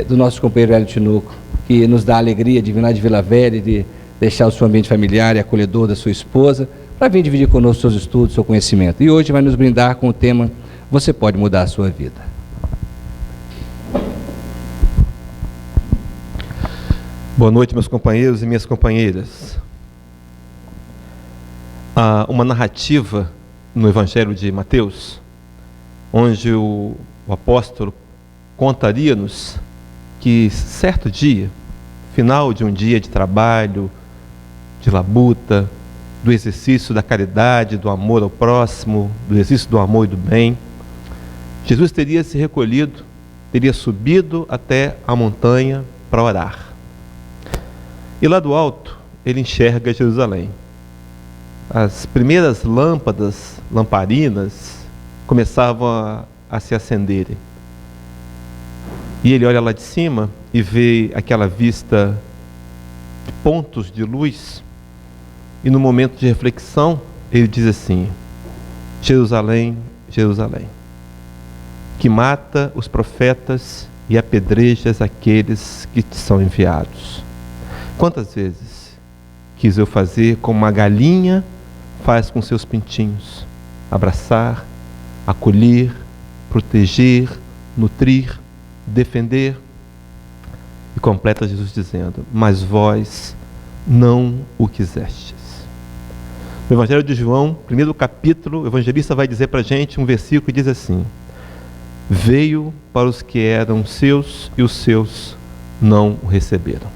do nosso companheiro Hélio Tinoco, que nos dá a alegria de vir lá de Vila Velha e de deixar o seu ambiente familiar e acolhedor da sua esposa, para vir dividir conosco seus estudos, seu conhecimento. E hoje vai nos brindar com o tema Você Pode Mudar a Sua Vida. Boa noite, meus companheiros e minhas companheiras. Há uma narrativa no Evangelho de Mateus, onde o apóstolo contaria-nos que certo dia, final de um dia de trabalho, de labuta, do exercício da caridade, do amor ao próximo, do exercício do amor e do bem, Jesus teria se recolhido, teria subido até a montanha para orar. E lá do alto, ele enxerga Jerusalém. As primeiras lamparinas, começavam a se acenderem. E ele olha lá de cima e vê aquela vista de pontos de luz. E no momento de reflexão, ele diz assim: Jerusalém, Jerusalém, que mata os profetas e apedrejas aqueles que te são enviados. Quantas vezes quis eu fazer como uma galinha faz com seus pintinhos: abraçar, acolher, proteger, nutrir, defender. E completa Jesus dizendo: mas vós não o quisestes. No Evangelho de João, primeiro capítulo, o evangelista vai dizer para a gente um versículo que diz assim: veio para os que eram seus e os seus não o receberam.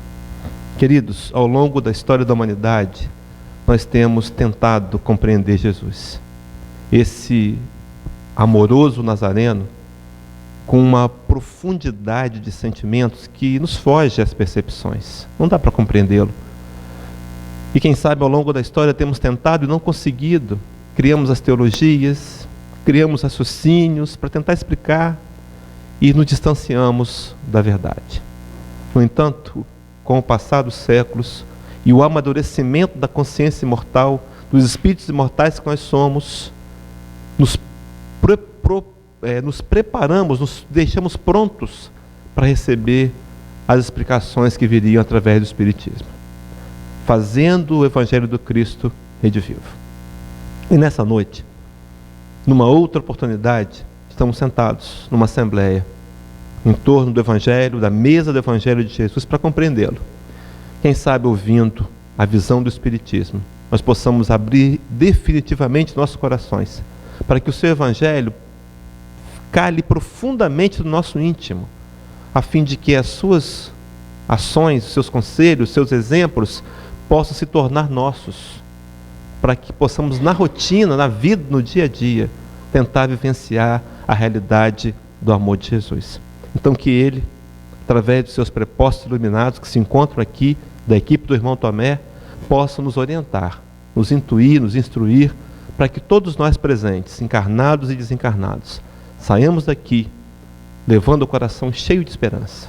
Queridos, ao longo da história da humanidade, nós temos tentado compreender Jesus, esse amoroso Nazareno, com uma profundidade de sentimentos que nos foge às percepções. Não dá para compreendê-lo. E quem sabe ao longo da história temos tentado e não conseguido. Criamos as teologias, criamos raciocínios para tentar explicar e nos distanciamos da verdade. No entanto, com o passar dos séculos e o amadurecimento da consciência imortal, dos espíritos imortais que nós somos, nos preparamos, nos deixamos prontos para receber as explicações que viriam através do Espiritismo, fazendo o Evangelho do Cristo redivivo. E nessa noite, numa outra oportunidade, estamos sentados numa assembleia, em torno do Evangelho, da mesa do Evangelho de Jesus, para compreendê-lo. Quem sabe, ouvindo a visão do Espiritismo, nós possamos abrir definitivamente nossos corações, para que o seu Evangelho cale profundamente no nosso íntimo, a fim de que as suas ações, os seus conselhos, os seus exemplos possam se tornar nossos, para que possamos na rotina, na vida, no dia a dia, tentar vivenciar a realidade do amor de Jesus. Então que ele, através dos seus prepostos iluminados que se encontram aqui, da equipe do irmão Tomé, possa nos orientar, nos intuir, nos instruir, para que todos nós presentes, encarnados e desencarnados, saiamos daqui levando o coração cheio de esperança,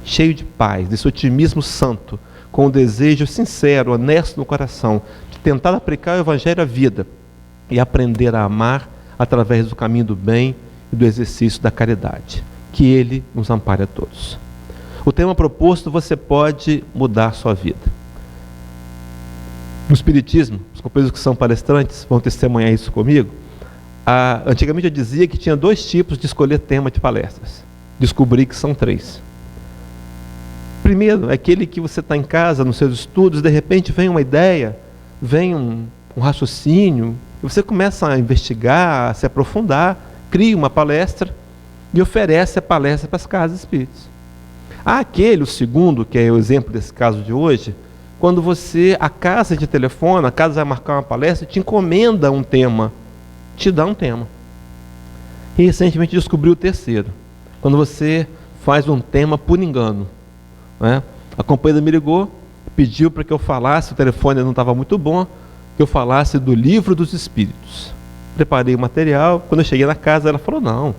cheio de paz, desse otimismo santo, com o desejo sincero, honesto no coração, de tentar aplicar o Evangelho à vida e aprender a amar através do caminho do bem e do exercício da caridade. Que ele nos ampare a todos. O tema proposto: você pode mudar a sua vida. No Espiritismo, os companheiros que são palestrantes vão testemunhar isso comigo. Antigamente eu dizia que tinha 2 tipos de escolher tema de palestras. Descobri que são 3. Primeiro, é aquele que você está em casa, nos seus estudos, de repente vem uma ideia, vem um raciocínio, e você começa a investigar, a se aprofundar, cria uma palestra e oferece a palestra para as casas espíritas. Há aquele, o segundo, que é o exemplo desse caso de hoje, quando a casa te telefona, a casa vai marcar uma palestra, te encomenda um tema, te dá um tema. E recentemente descobri o terceiro, quando você faz um tema por engano. A companheira me ligou, pediu para que eu falasse, o telefone não estava muito bom, que eu falasse do Livro dos Espíritos. Preparei o material, quando eu cheguei na casa ela falou: não, o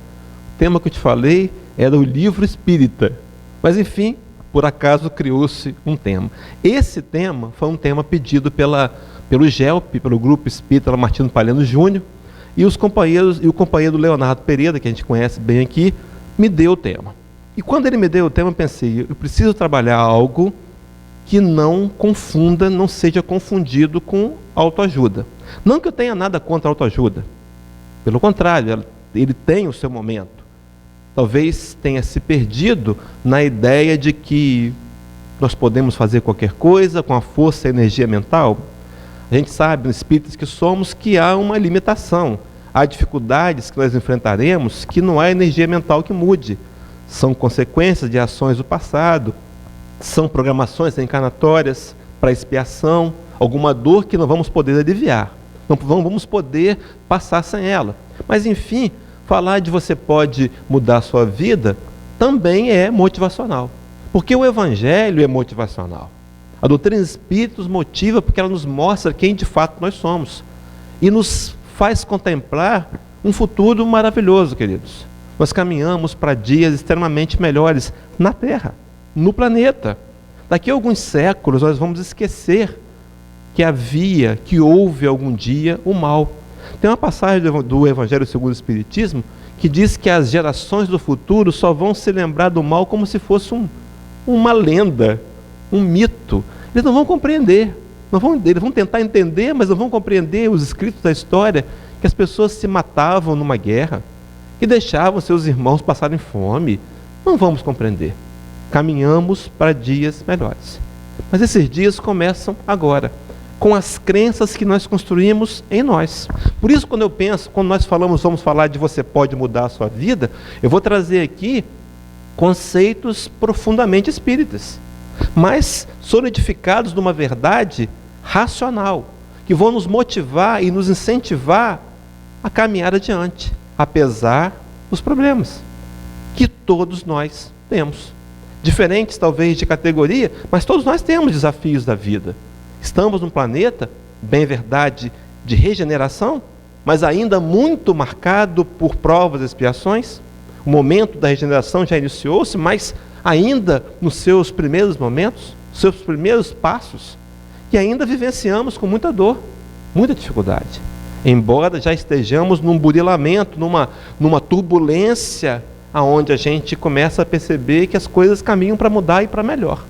tema que eu te falei era o Livro Espírita. Mas enfim, por acaso criou-se um tema. Esse tema foi um tema pedido pelo GELP, pelo Grupo Espírita Lamartino Palhano Júnior, e os companheiros, e o companheiro Leonardo Pereira, que a gente conhece bem aqui, me deu o tema. E quando ele me deu o tema, eu pensei, eu preciso trabalhar algo que não confunda, não seja confundido com autoajuda. Não que eu tenha nada contra a autoajuda. Pelo contrário, ele tem o seu momento. Talvez tenha se perdido na ideia de que nós podemos fazer qualquer coisa com a força e a energia mental. A gente sabe, nos espíritos que somos, que há uma limitação. Há dificuldades que nós enfrentaremos que não há energia mental que mude. São consequências de ações do passado, são programações reencarnatórias para expiação, alguma dor que não vamos poder aliviar, não vamos poder passar sem ela. Mas, enfim, falar de você pode mudar a sua vida também é motivacional, porque o Evangelho é motivacional. A doutrina dos Espíritos motiva porque ela nos mostra quem de fato nós somos e nos faz contemplar um futuro maravilhoso, queridos. Nós caminhamos para dias extremamente melhores na Terra, no planeta. Daqui a alguns séculos nós vamos esquecer que houve algum dia o mal. Tem uma passagem do Evangelho segundo o Espiritismo que diz que as gerações do futuro só vão se lembrar do mal como se fosse uma lenda, um mito. Eles não vão compreender, eles vão tentar entender, mas não vão compreender os escritos da história, que as pessoas se matavam numa guerra, que deixavam seus irmãos passarem fome. Não vamos compreender. Caminhamos para dias melhores. Mas esses dias começam agora, com as crenças que nós construímos em nós. Por isso, quando nós vamos falar de você pode mudar a sua vida, eu vou trazer aqui conceitos profundamente espíritas, mas solidificados numa verdade racional, que vão nos motivar e nos incentivar a caminhar adiante, apesar dos problemas que todos nós temos. Diferentes talvez de categoria, mas todos nós temos desafios da vida. Estamos num planeta, bem verdade, de regeneração, mas ainda muito marcado por provas e expiações. O momento da regeneração já iniciou-se, mas ainda nos seus primeiros momentos, seus primeiros passos, que ainda vivenciamos com muita dor, muita dificuldade. Embora já estejamos num burilamento, numa turbulência, aonde a gente começa a perceber que as coisas caminham para mudar e para melhor.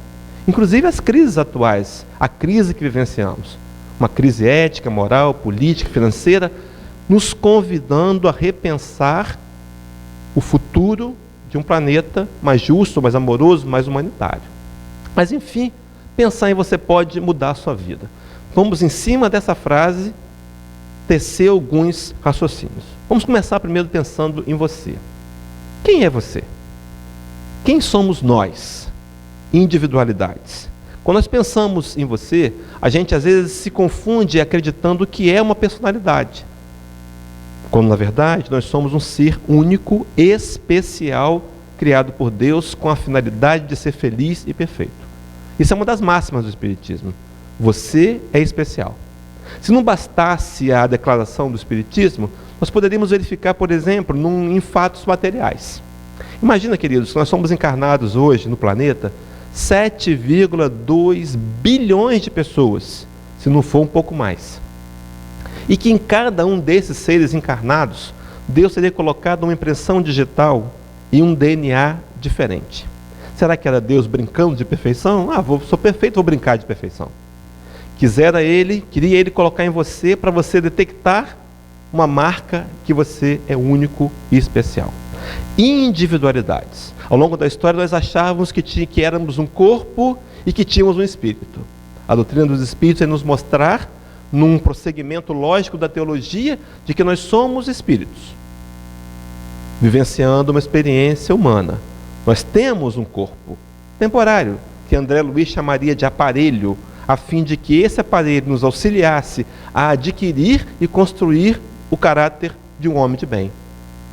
Inclusive as crises atuais, a crise que vivenciamos, uma crise ética, moral, política, financeira, nos convidando a repensar o futuro de um planeta mais justo, mais amoroso, mais humanitário. Mas, enfim, pensar em você pode mudar a sua vida. Vamos, em cima dessa frase, tecer alguns raciocínios. Vamos começar primeiro pensando em você. Quem é você? Quem somos nós? Individualidades. Quando nós pensamos em você, a gente às vezes se confunde acreditando que é uma personalidade, quando na verdade nós somos um ser único, especial, criado por Deus com a finalidade de ser feliz e perfeito. Isso é uma das máximas do Espiritismo. Você é especial. Se não bastasse a declaração do Espiritismo, nós poderíamos verificar, por exemplo, em fatos materiais. Imagina, queridos, que nós somos encarnados hoje no planeta 7,2 bilhões de pessoas, se não for um pouco mais. E que em cada um desses seres encarnados, Deus teria colocado uma impressão digital e um DNA diferente. Será que era Deus brincando de perfeição? Sou perfeito, vou brincar de perfeição. Queria Ele colocar em você para você detectar uma marca que você é único e especial. Individualidades. Ao longo da história nós achávamos que éramos um corpo e que tínhamos um espírito. A doutrina dos espíritos é nos mostrar, num prosseguimento lógico da teologia, de que nós somos espíritos, vivenciando uma experiência humana. Nós temos um corpo temporário, que André Luiz chamaria de aparelho, a fim de que esse aparelho nos auxiliasse a adquirir e construir o caráter de um homem de bem,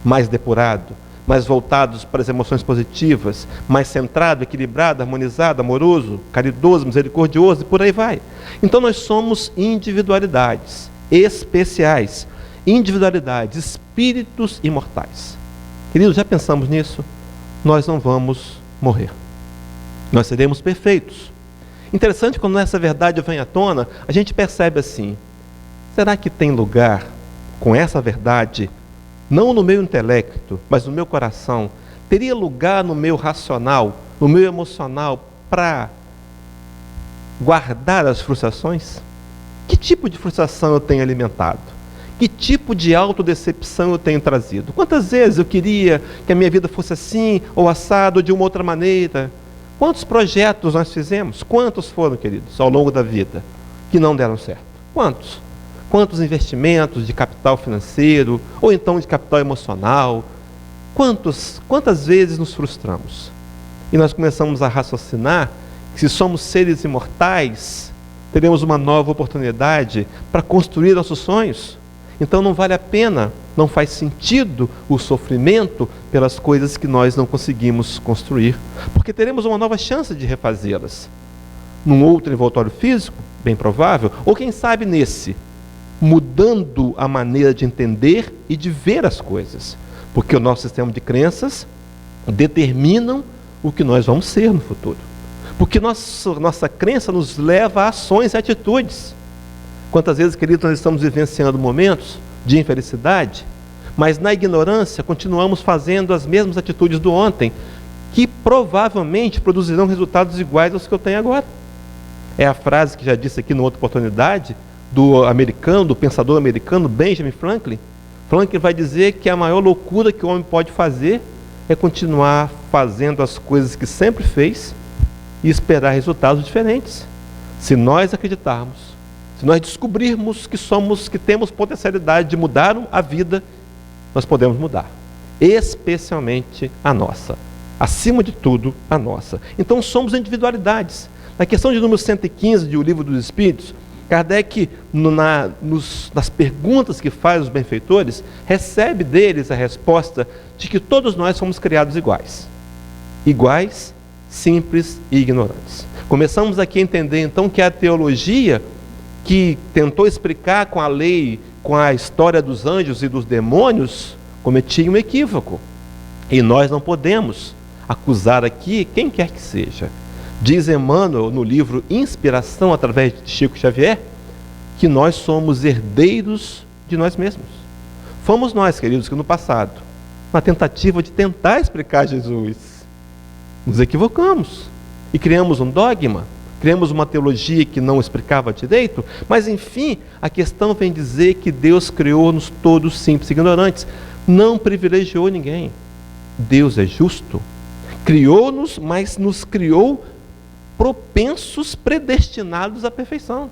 mais depurado, mais voltados para as emoções positivas, mais centrado, equilibrado, harmonizado, amoroso, caridoso, misericordioso e por aí vai. Então nós somos individualidades especiais, individualidades, espíritos imortais. Queridos, já pensamos nisso? Nós não vamos morrer. Nós seremos perfeitos. Interessante, quando essa verdade vem à tona, a gente percebe assim: será que tem lugar com essa verdade, não no meu intelecto, mas no meu coração, teria lugar no meu racional, no meu emocional, para guardar as frustrações? Que tipo de frustração eu tenho alimentado? Que tipo de autodecepção eu tenho trazido? Quantas vezes eu queria que a minha vida fosse assim, ou assado, ou de uma outra maneira? Quantos projetos nós fizemos? Quantos foram, queridos, ao longo da vida, que não deram certo? Quantos? Quantos investimentos de capital financeiro, ou então de capital emocional? Quantas vezes nos frustramos? E nós começamos a raciocinar que se somos seres imortais, teremos uma nova oportunidade para construir nossos sonhos. Então não vale a pena, não faz sentido o sofrimento pelas coisas que nós não conseguimos construir, porque teremos uma nova chance de refazê-las. Num outro envoltório físico, bem provável, ou quem sabe nesse, mudando a maneira de entender e de ver as coisas, porque o nosso sistema de crenças determinam o que nós vamos ser no futuro. Porque nossa crença nos leva a ações e atitudes. Quantas vezes, queridos, nós estamos vivenciando momentos de infelicidade, mas na ignorância continuamos fazendo as mesmas atitudes do ontem, que provavelmente produzirão resultados iguais aos que eu tenho agora. É a frase que já disse aqui numa outra oportunidade, do pensador americano Benjamin Franklin. Franklin vai dizer que a maior loucura que o homem pode fazer é continuar fazendo as coisas que sempre fez e esperar resultados diferentes. Se nós acreditarmos, se nós descobrirmos que temos potencialidade de mudar a vida, nós podemos mudar, especialmente a nossa, acima de tudo a nossa. Então somos individualidades. Na questão de número 115 do Livro dos Espíritos, Kardec, nas perguntas que faz os benfeitores, recebe deles a resposta de que todos nós somos criados iguais. Iguais, simples e ignorantes. Começamos aqui a entender então que a teologia que tentou explicar com a lei, com a história dos anjos e dos demônios, cometia um equívoco. E nós não podemos acusar aqui quem quer que seja. Diz Emmanuel no livro Inspiração, através de Chico Xavier, que nós somos herdeiros de nós mesmos. Fomos nós, queridos, que no passado, na tentativa de tentar explicar Jesus, nos equivocamos e criamos um dogma, criamos uma teologia que não explicava direito, mas enfim, a questão vem dizer que Deus criou-nos todos simples e ignorantes, não privilegiou ninguém. Deus é justo, criou-nos, mas nos criou propensos, predestinados à perfeição.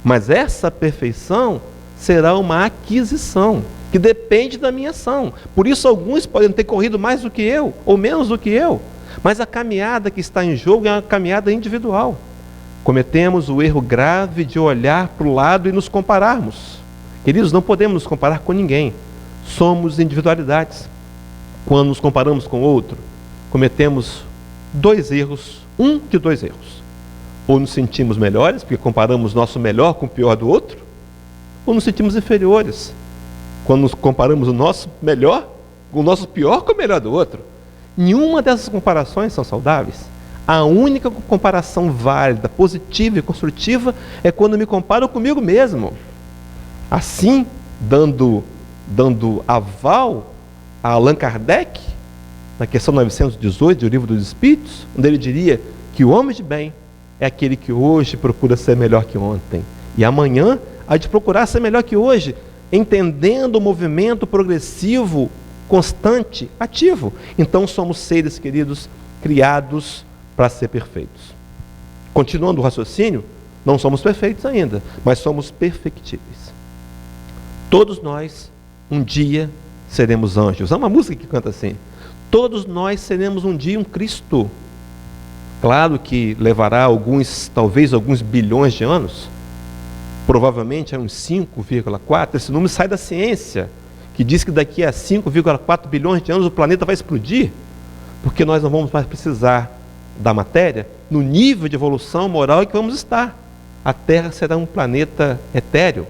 Mas essa perfeição será uma aquisição, que depende da minha ação. Por isso alguns podem ter corrido mais do que eu, ou menos do que eu, mas a caminhada que está em jogo é uma caminhada individual. Cometemos o erro grave de olhar para o lado e nos compararmos. Queridos, não podemos nos comparar com ninguém. Somos individualidades. Quando nos comparamos com outro, cometemos dois erros, um de dois erros. Ou nos sentimos melhores, porque comparamos nosso melhor com o pior do outro, ou nos sentimos inferiores, quando nos comparamos o nosso melhor com o nosso pior com o melhor do outro. Nenhuma dessas comparações são saudáveis. A única comparação válida, positiva e construtiva é quando me comparo comigo mesmo. Assim, dando aval a Allan Kardec, na questão 918 do Livro dos Espíritos, onde ele diria que o homem de bem é aquele que hoje procura ser melhor que ontem, e amanhã há de procurar ser melhor que hoje, entendendo o movimento progressivo, constante, ativo. Então somos seres, queridos, criados para ser perfeitos. Continuando o raciocínio, não somos perfeitos ainda, mas somos perfectíveis. Todos nós, um dia, seremos anjos. Há uma música que canta assim: todos nós seremos um dia um Cristo. Claro que levará talvez alguns bilhões de anos, provavelmente é uns 5,4, esse número sai da ciência, que diz que daqui a 5,4 bilhões de anos o planeta vai explodir, porque nós não vamos mais precisar da matéria no nível de evolução moral em que vamos estar. A Terra será um planeta etéreo.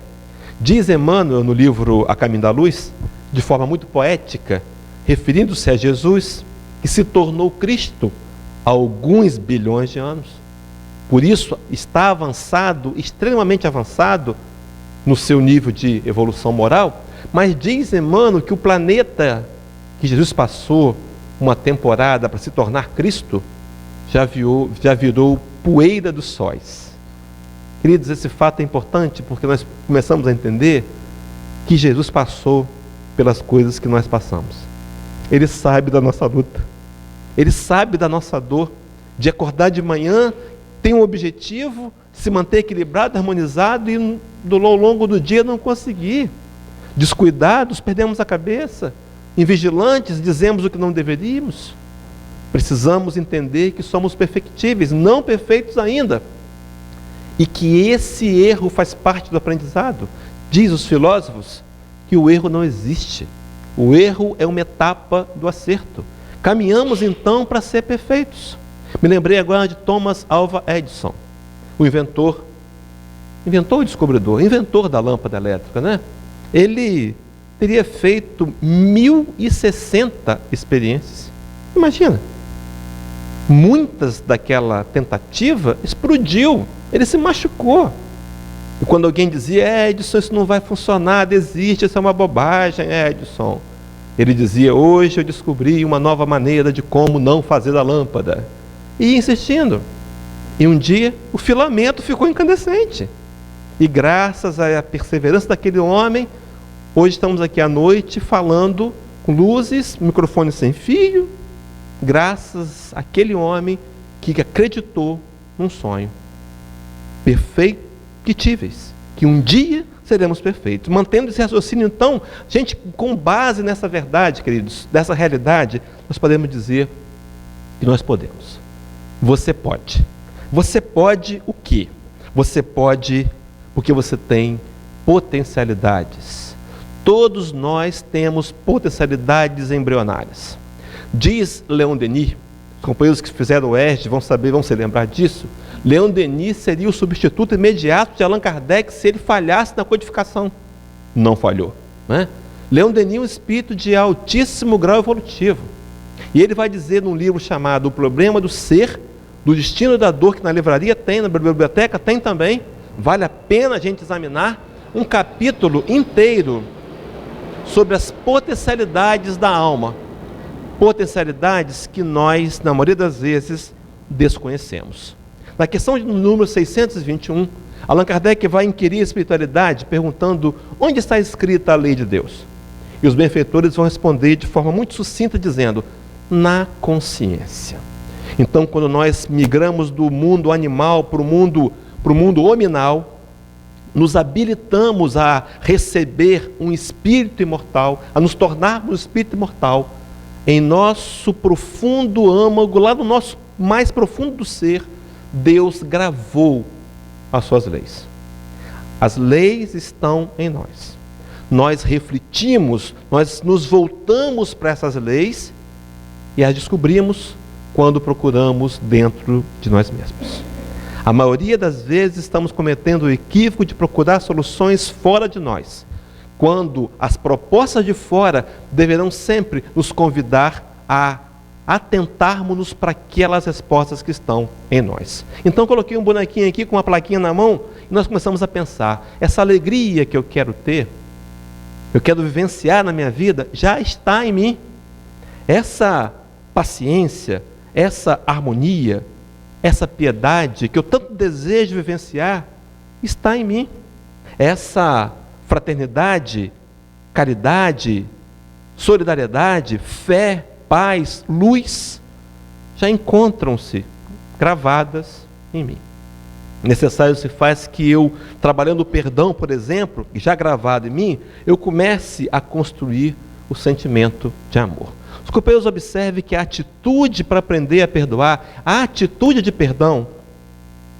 Diz Emmanuel no livro A Caminho da Luz, de forma muito poética, referindo-se a Jesus, que se tornou Cristo há alguns bilhões de anos. Por isso está avançado, extremamente avançado no seu nível de evolução moral. Mas diz Emmanuel que o planeta que Jesus passou uma temporada para se tornar Cristo, já virou poeira dos sóis. Queridos, esse fato é importante porque nós começamos a entender que Jesus passou pelas coisas que nós passamos. Ele sabe da nossa luta. Ele sabe da nossa dor de acordar de manhã, tem um objetivo, se manter equilibrado, harmonizado e ao longo do dia não conseguir. Descuidados, perdemos a cabeça. Invigilantes, dizemos o que não deveríamos. Precisamos entender que somos perfectíveis, não perfeitos ainda. E que esse erro faz parte do aprendizado. Diz os filósofos que o erro não existe. O erro é uma etapa do acerto. Caminhamos então para ser perfeitos. Me lembrei agora de Thomas Alva Edison, o inventor e descobridor, inventor da lâmpada elétrica, né? Ele teria feito 1060 experiências. Imagina. Muitas daquela tentativa explodiu. Ele se machucou. E quando alguém dizia, Edison, isso não vai funcionar, desiste, isso é uma bobagem, Edison. Ele dizia, hoje eu descobri uma nova maneira de como não fazer a lâmpada. E ia insistindo. E um dia, o filamento ficou incandescente. E graças à perseverança daquele homem, hoje estamos aqui à noite falando com luzes, microfone sem fio, graças àquele homem que acreditou num sonho. Perfeitíveis, que um dia seremos perfeitos. Mantendo esse raciocínio, então, gente, com base nessa verdade, queridos, dessa realidade, nós podemos dizer que nós podemos. Você pode. Você pode o quê? Você pode porque você tem potencialidades. Todos nós temos potencialidades embrionárias. Diz Leon Denis, os companheiros que fizeram o ESD vão se lembrar disso. Leon Denis seria o substituto imediato de Allan Kardec se ele falhasse na codificação. Não falhou, né? Leon Denis é um espírito de altíssimo grau evolutivo. E ele vai dizer num livro chamado O Problema do Ser, do Destino da Dor, que na livraria tem, na biblioteca tem também, vale a pena a gente examinar, um capítulo inteiro sobre as potencialidades da alma. Potencialidades que nós, na maioria das vezes, desconhecemos. Na questão número 621, Allan Kardec vai inquirir a espiritualidade perguntando onde está escrita a lei de Deus. E os benfeitores vão responder de forma muito sucinta dizendo, na consciência. Então, quando nós migramos do mundo animal para o mundo hominal, nos habilitamos a receber um espírito imortal, a nos tornarmos um espírito imortal, em nosso profundo âmago, lá no nosso mais profundo do ser, Deus gravou as suas leis. As leis estão em nós. Nós refletimos, nós nos voltamos para essas leis e as descobrimos quando procuramos dentro de nós mesmos. A maioria das vezes estamos cometendo o equívoco de procurar soluções fora de nós, quando as propostas de fora deverão sempre nos convidar a atentarmos para aquelas respostas que estão em nós. Então coloquei um bonequinho aqui com uma plaquinha na mão e nós começamos a pensar, essa alegria que eu quero ter, eu quero vivenciar na minha vida, já está em mim. Essa paciência, essa harmonia, essa piedade que eu tanto desejo vivenciar, está em mim. Essa fraternidade, caridade, solidariedade, fé, paz, luz, já encontram-se gravadas em mim. Necessário se faz que eu, trabalhando o perdão, por exemplo, já gravado em mim, eu comece a construir o sentimento de amor. Os companheiros observem que a atitude para aprender a perdoar, a atitude de perdão,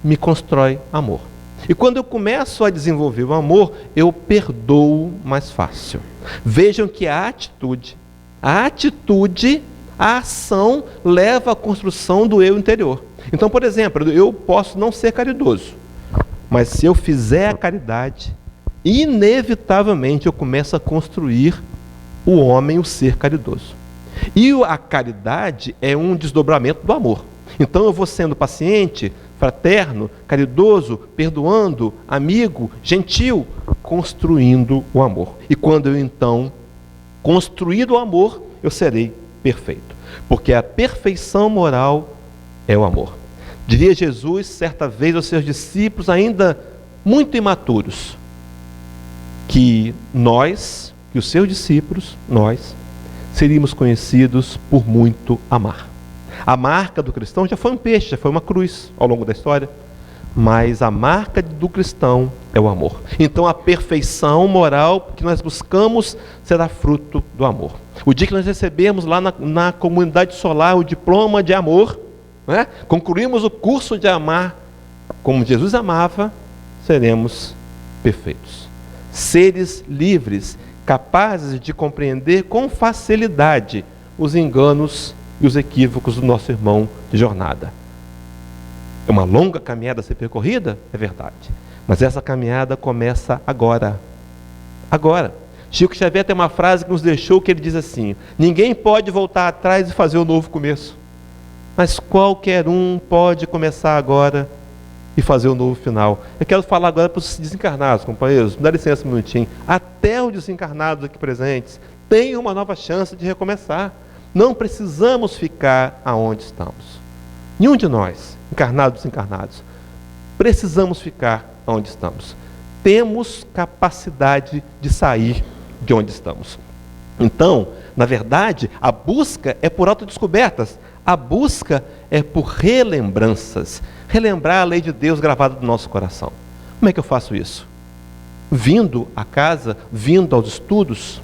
me constrói amor. E quando eu começo a desenvolver o amor, eu perdoo mais fácil. Vejam que a atitude, a ação leva à construção do eu interior. Então, por exemplo, eu posso não ser caridoso, mas se eu fizer a caridade, inevitavelmente eu começo a construir o homem, o ser caridoso. E a caridade é um desdobramento do amor. Então eu vou sendo paciente, fraterno, caridoso, perdoando, amigo, gentil, construindo o amor. E quando eu então construir o amor, eu serei perfeito. porque a perfeição moral é o amor. Diria Jesus certa vez aos seus discípulos, ainda muito imaturos, que os seus discípulos, nós, seríamos conhecidos por muito amar. A marca do cristão já foi um peixe, já foi uma cruz ao longo da história, mas a marca do cristão é o amor. Então a perfeição moral que nós buscamos será fruto do amor. O dia que nós recebemos lá na comunidade solar o diploma de amor, né? Concluímos o curso de amar como Jesus amava, seremos perfeitos. Seres livres, capazes de compreender com facilidade os enganos e os equívocos do nosso irmão de jornada. É uma longa caminhada a ser percorrida, é verdade, mas essa caminhada começa agora. Agora. Chico Xavier tem uma frase que nos deixou, que ele diz assim: ninguém pode voltar atrás e fazer um novo começo, mas qualquer um pode começar agora e fazer um novo final. Eu quero falar agora para os desencarnados, companheiros, me dá licença um minutinho. Até os desencarnados aqui presentes têm uma nova chance de recomeçar. Não precisamos ficar aonde estamos. Nenhum de nós, encarnados ou desencarnados, precisamos ficar aonde estamos. Temos capacidade de sair de onde estamos. Então, na verdade, a busca é por autodescobertas. A busca é por relembranças. Relembrar a lei de Deus gravada no nosso coração. Como é que eu faço isso? Vindo à casa, vindo aos estudos.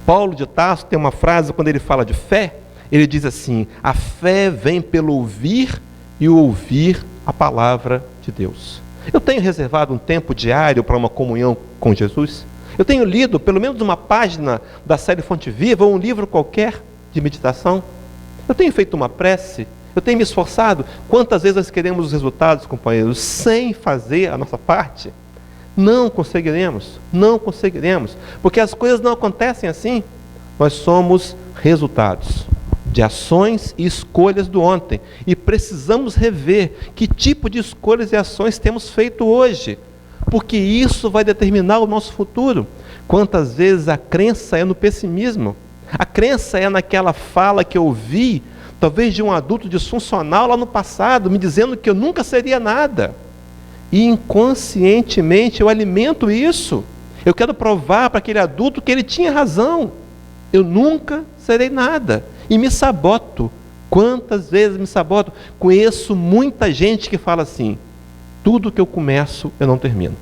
Paulo de Tarso tem uma frase, quando ele fala de fé, ele diz assim: a fé vem pelo ouvir e o ouvir a palavra de Deus. Eu tenho reservado um tempo diário para uma comunhão com Jesus? Eu tenho lido pelo menos uma página da série Fonte Viva, ou um livro qualquer de meditação? Eu tenho feito uma prece? Eu tenho me esforçado? Quantas vezes nós queremos os resultados, companheiros, sem fazer a nossa parte? Não conseguiremos, porque as coisas não acontecem assim. Nós somos resultados de ações e escolhas do ontem, e precisamos rever que tipo de escolhas e ações temos feito hoje, porque isso vai determinar o nosso futuro. Quantas vezes a crença é no pessimismo, a crença é naquela fala que eu ouvi, talvez de um adulto disfuncional lá no passado, me dizendo que eu nunca seria nada, e inconscientemente eu alimento isso. Eu quero provar para aquele adulto que ele tinha razão. Eu nunca serei nada, e me saboto. Quantas vezes me saboto? Conheço muita gente que fala assim: tudo que eu começo eu não termino.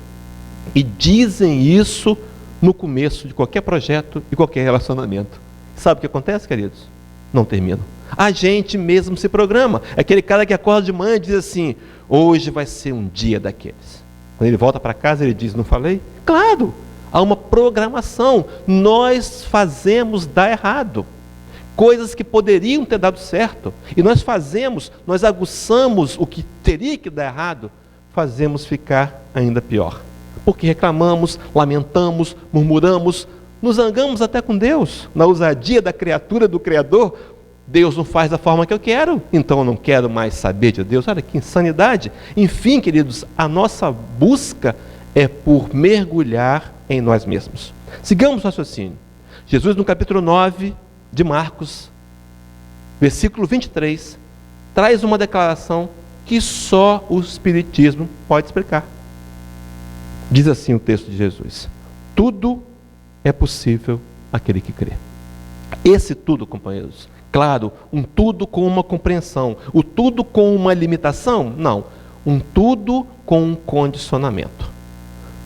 E dizem isso no começo de qualquer projeto e qualquer relacionamento. Sabe o que acontece, queridos? Não terminam. A gente mesmo se programa. Aquele cara que acorda de manhã e diz assim: hoje vai ser um dia daqueles. Quando ele volta para casa, ele diz: não falei? Claro, há uma programação. Nós fazemos dar errado. Coisas que poderiam ter dado certo. E nós aguçamos o que teria que dar errado, fazemos ficar ainda pior. Porque reclamamos, lamentamos, murmuramos, nos zangamos até com Deus. Na ousadia da criatura do Criador, Deus não faz da forma que eu quero, então eu não quero mais saber de Deus. Olha que insanidade. Enfim, queridos, a nossa busca é por mergulhar em nós mesmos. Sigamos o raciocínio. Jesus, no capítulo 9 de Marcos, versículo 23, traz uma declaração que só o Espiritismo pode explicar. Diz assim o texto de Jesus: tudo é possível àquele que crê. Esse tudo, companheiros, claro, um tudo com uma compreensão. O tudo com uma limitação? Não. Um tudo com um condicionamento.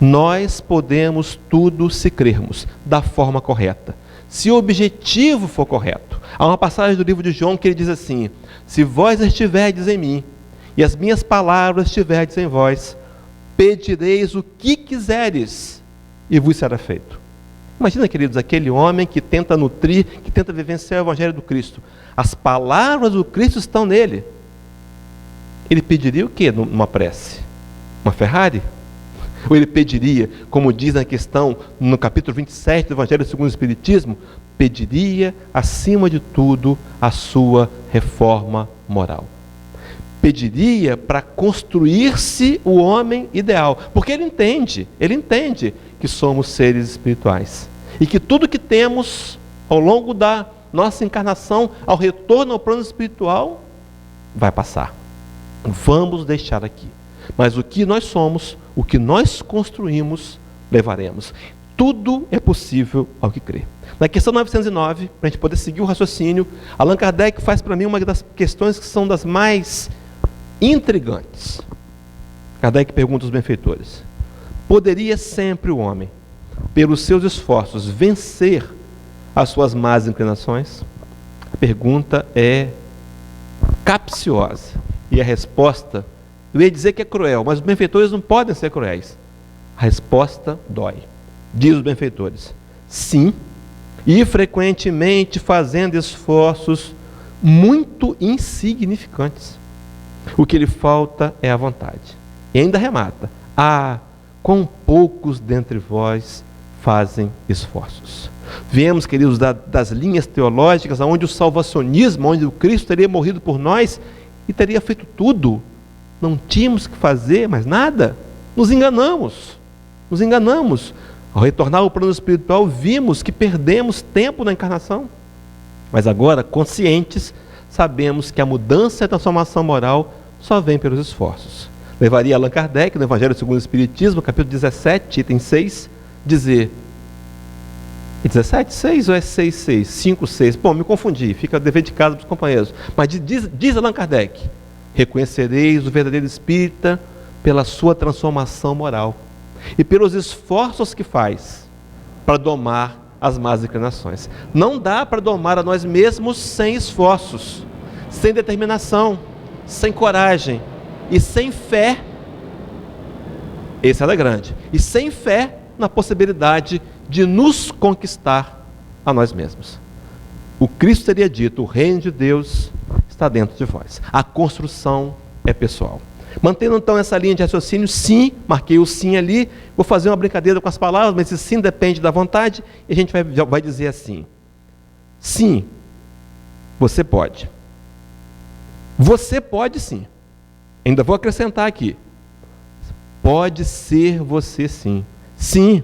Nós podemos tudo se crermos da forma correta, se o objetivo for correto. Há uma passagem do livro de João que ele diz assim: se vós estiverdes em mim e as minhas palavras estiverdes em vós, pedireis o que quiseres e vos será feito. Imagina, queridos, aquele homem que tenta nutrir, que tenta vivenciar o Evangelho do Cristo. As palavras do Cristo estão nele. Ele pediria o quê numa prece? Uma Ferrari? Ou ele pediria, como diz na questão, no capítulo 27 do Evangelho segundo o Espiritismo, pediria, acima de tudo, a sua reforma moral. Pediria para construir-se o homem ideal, porque ele entende que somos seres espirituais, e que tudo que temos ao longo da nossa encarnação, ao retorno ao plano espiritual, vai passar. Vamos deixar aqui. Mas o que nós somos, o que nós construímos, levaremos. Tudo é possível ao que crê. Na questão 909, para a gente poder seguir o raciocínio, Allan Kardec faz para mim uma das questões que são das mais intrigantes. Kardec pergunta aos benfeitores: poderia sempre o homem, pelos seus esforços, vencer as suas más inclinações? A pergunta é capciosa. E a resposta, eu ia dizer que é cruel, mas os benfeitores não podem ser cruéis. A resposta dói. Diz os benfeitores: sim, e frequentemente fazendo esforços muito insignificantes. O que lhe falta é a vontade. E ainda remata: quão poucos dentre vós fazem esforços. Viemos, queridos, das linhas teológicas, onde o salvacionismo, onde o Cristo teria morrido por nós e teria feito tudo. Não tínhamos que fazer mais nada. Nos enganamos. Ao retornar ao plano espiritual, vimos que perdemos tempo na encarnação. Mas agora, conscientes, sabemos que a mudança e a transformação moral só vem pelos esforços. Levaria Allan Kardec, no Evangelho segundo o Espiritismo, capítulo 17, item 6, dizer... É 17, 6 ou é 6, 6? 5, 6. Bom, me confundi, fica a dever de casa para os companheiros. Mas diz Allan Kardec: reconhecereis o verdadeiro espírita pela sua transformação moral e pelos esforços que faz para domar as más inclinações. Não dá para domar a nós mesmos sem esforços, sem determinação, sem coragem e sem fé. Esse era grande. E sem fé na possibilidade de nos conquistar a nós mesmos. O Cristo teria dito: o reino de Deus está dentro de vós. A construção é pessoal. Mantendo então essa linha de raciocínio, sim, marquei o sim ali, vou fazer uma brincadeira com as palavras, mas esse sim depende da vontade, e a gente vai dizer assim: sim, você pode. Você pode sim. Ainda vou acrescentar aqui: pode ser você sim. Sim,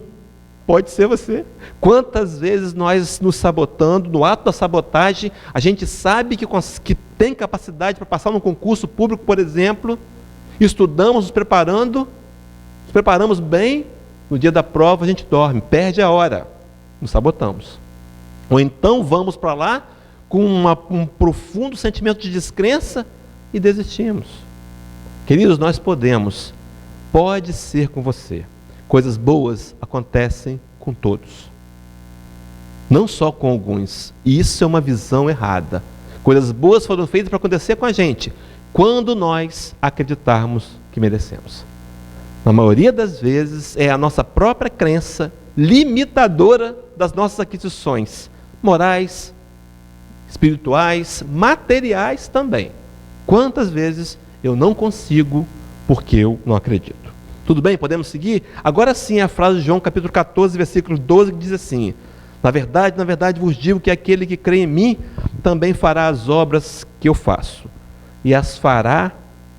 pode ser você. Quantas vezes nós nos sabotando, no ato da sabotagem, a gente sabe que tem capacidade para passar num concurso público, por exemplo, estudamos, nos preparamos bem, no dia da prova a gente dorme, perde a hora, nos sabotamos. Ou então vamos para lá com um profundo sentimento de descrença e desistimos. Queridos, nós pode ser com você. Coisas boas acontecem com todos, não só com alguns. E isso é uma visão errada. Coisas boas foram feitas para acontecer com a gente, quando nós acreditarmos que merecemos. Na maioria das vezes é a nossa própria crença limitadora das nossas aquisições morais, espirituais, materiais também. Quantas vezes eu não consigo porque eu não acredito? Tudo bem? Podemos seguir? Agora sim, a frase de João capítulo 14, versículo 12, que diz assim: na verdade vos digo que aquele que crê em mim também fará as obras que eu faço, e as fará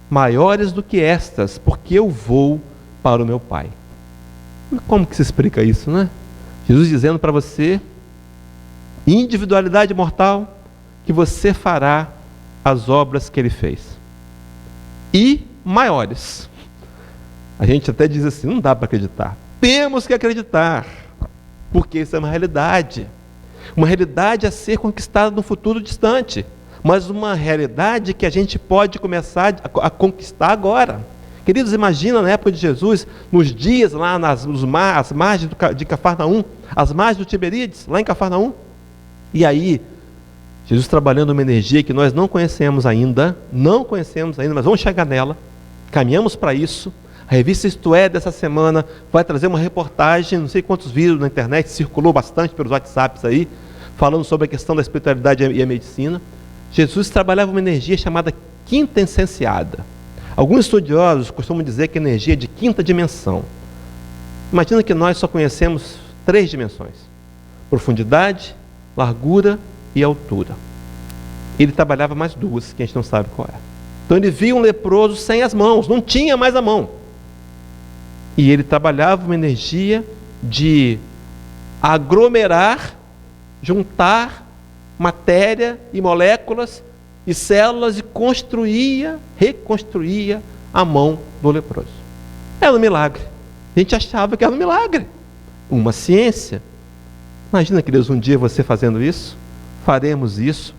maiores do que estas, porque eu vou para o meu Pai. Como que se explica isso, né? Jesus dizendo para você, individualidade mortal, que você fará as obras que ele fez, e maiores. A gente até diz assim: não dá para acreditar. Temos que acreditar, porque isso é uma realidade a ser conquistada no futuro distante, mas uma realidade que a gente pode começar a conquistar agora. Queridos, imagina na época de Jesus, nos dias lá às margens de Cafarnaum, às margens do Tiberíades, lá em Cafarnaum. E aí, Jesus trabalhando uma energia que nós não conhecemos ainda, mas vamos chegar nela, caminhamos para isso. A revista Isto É dessa semana vai trazer uma reportagem, não sei quantos vídeos na internet, circulou bastante pelos WhatsApps aí, falando sobre a questão da espiritualidade e a medicina. Jesus trabalhava uma energia chamada quintessenciada. Alguns estudiosos costumam dizer que a energia é de quinta dimensão. Imagina que nós só conhecemos 3 dimensões: profundidade, largura e altura. Ele trabalhava mais 2, que a gente não sabe qual é. Então ele via um leproso sem as mãos, não tinha mais a mão. E ele trabalhava uma energia de aglomerar, juntar matéria e moléculas e células e reconstruía a mão do leproso. Era um milagre. A gente achava que era um milagre. Uma ciência. Imagina, queridos, um dia você fazendo isso. Faremos isso.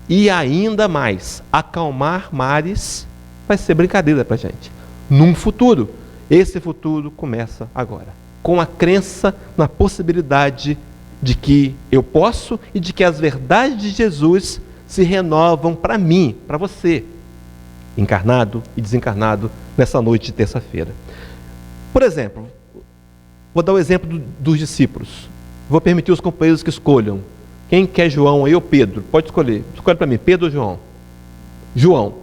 E ainda mais, acalmar mares vai ser brincadeira para a gente. Num futuro. Esse futuro começa agora. Com a crença na possibilidade de que eu posso e de que as verdades de Jesus se renovam para mim, para você, encarnado e desencarnado, nessa noite de terça-feira. Por exemplo, vou dar o exemplo dos discípulos. Vou permitir os companheiros que escolham. Quem quer João aí ou Pedro? Pode escolher. Escolhe para mim, Pedro ou João? João.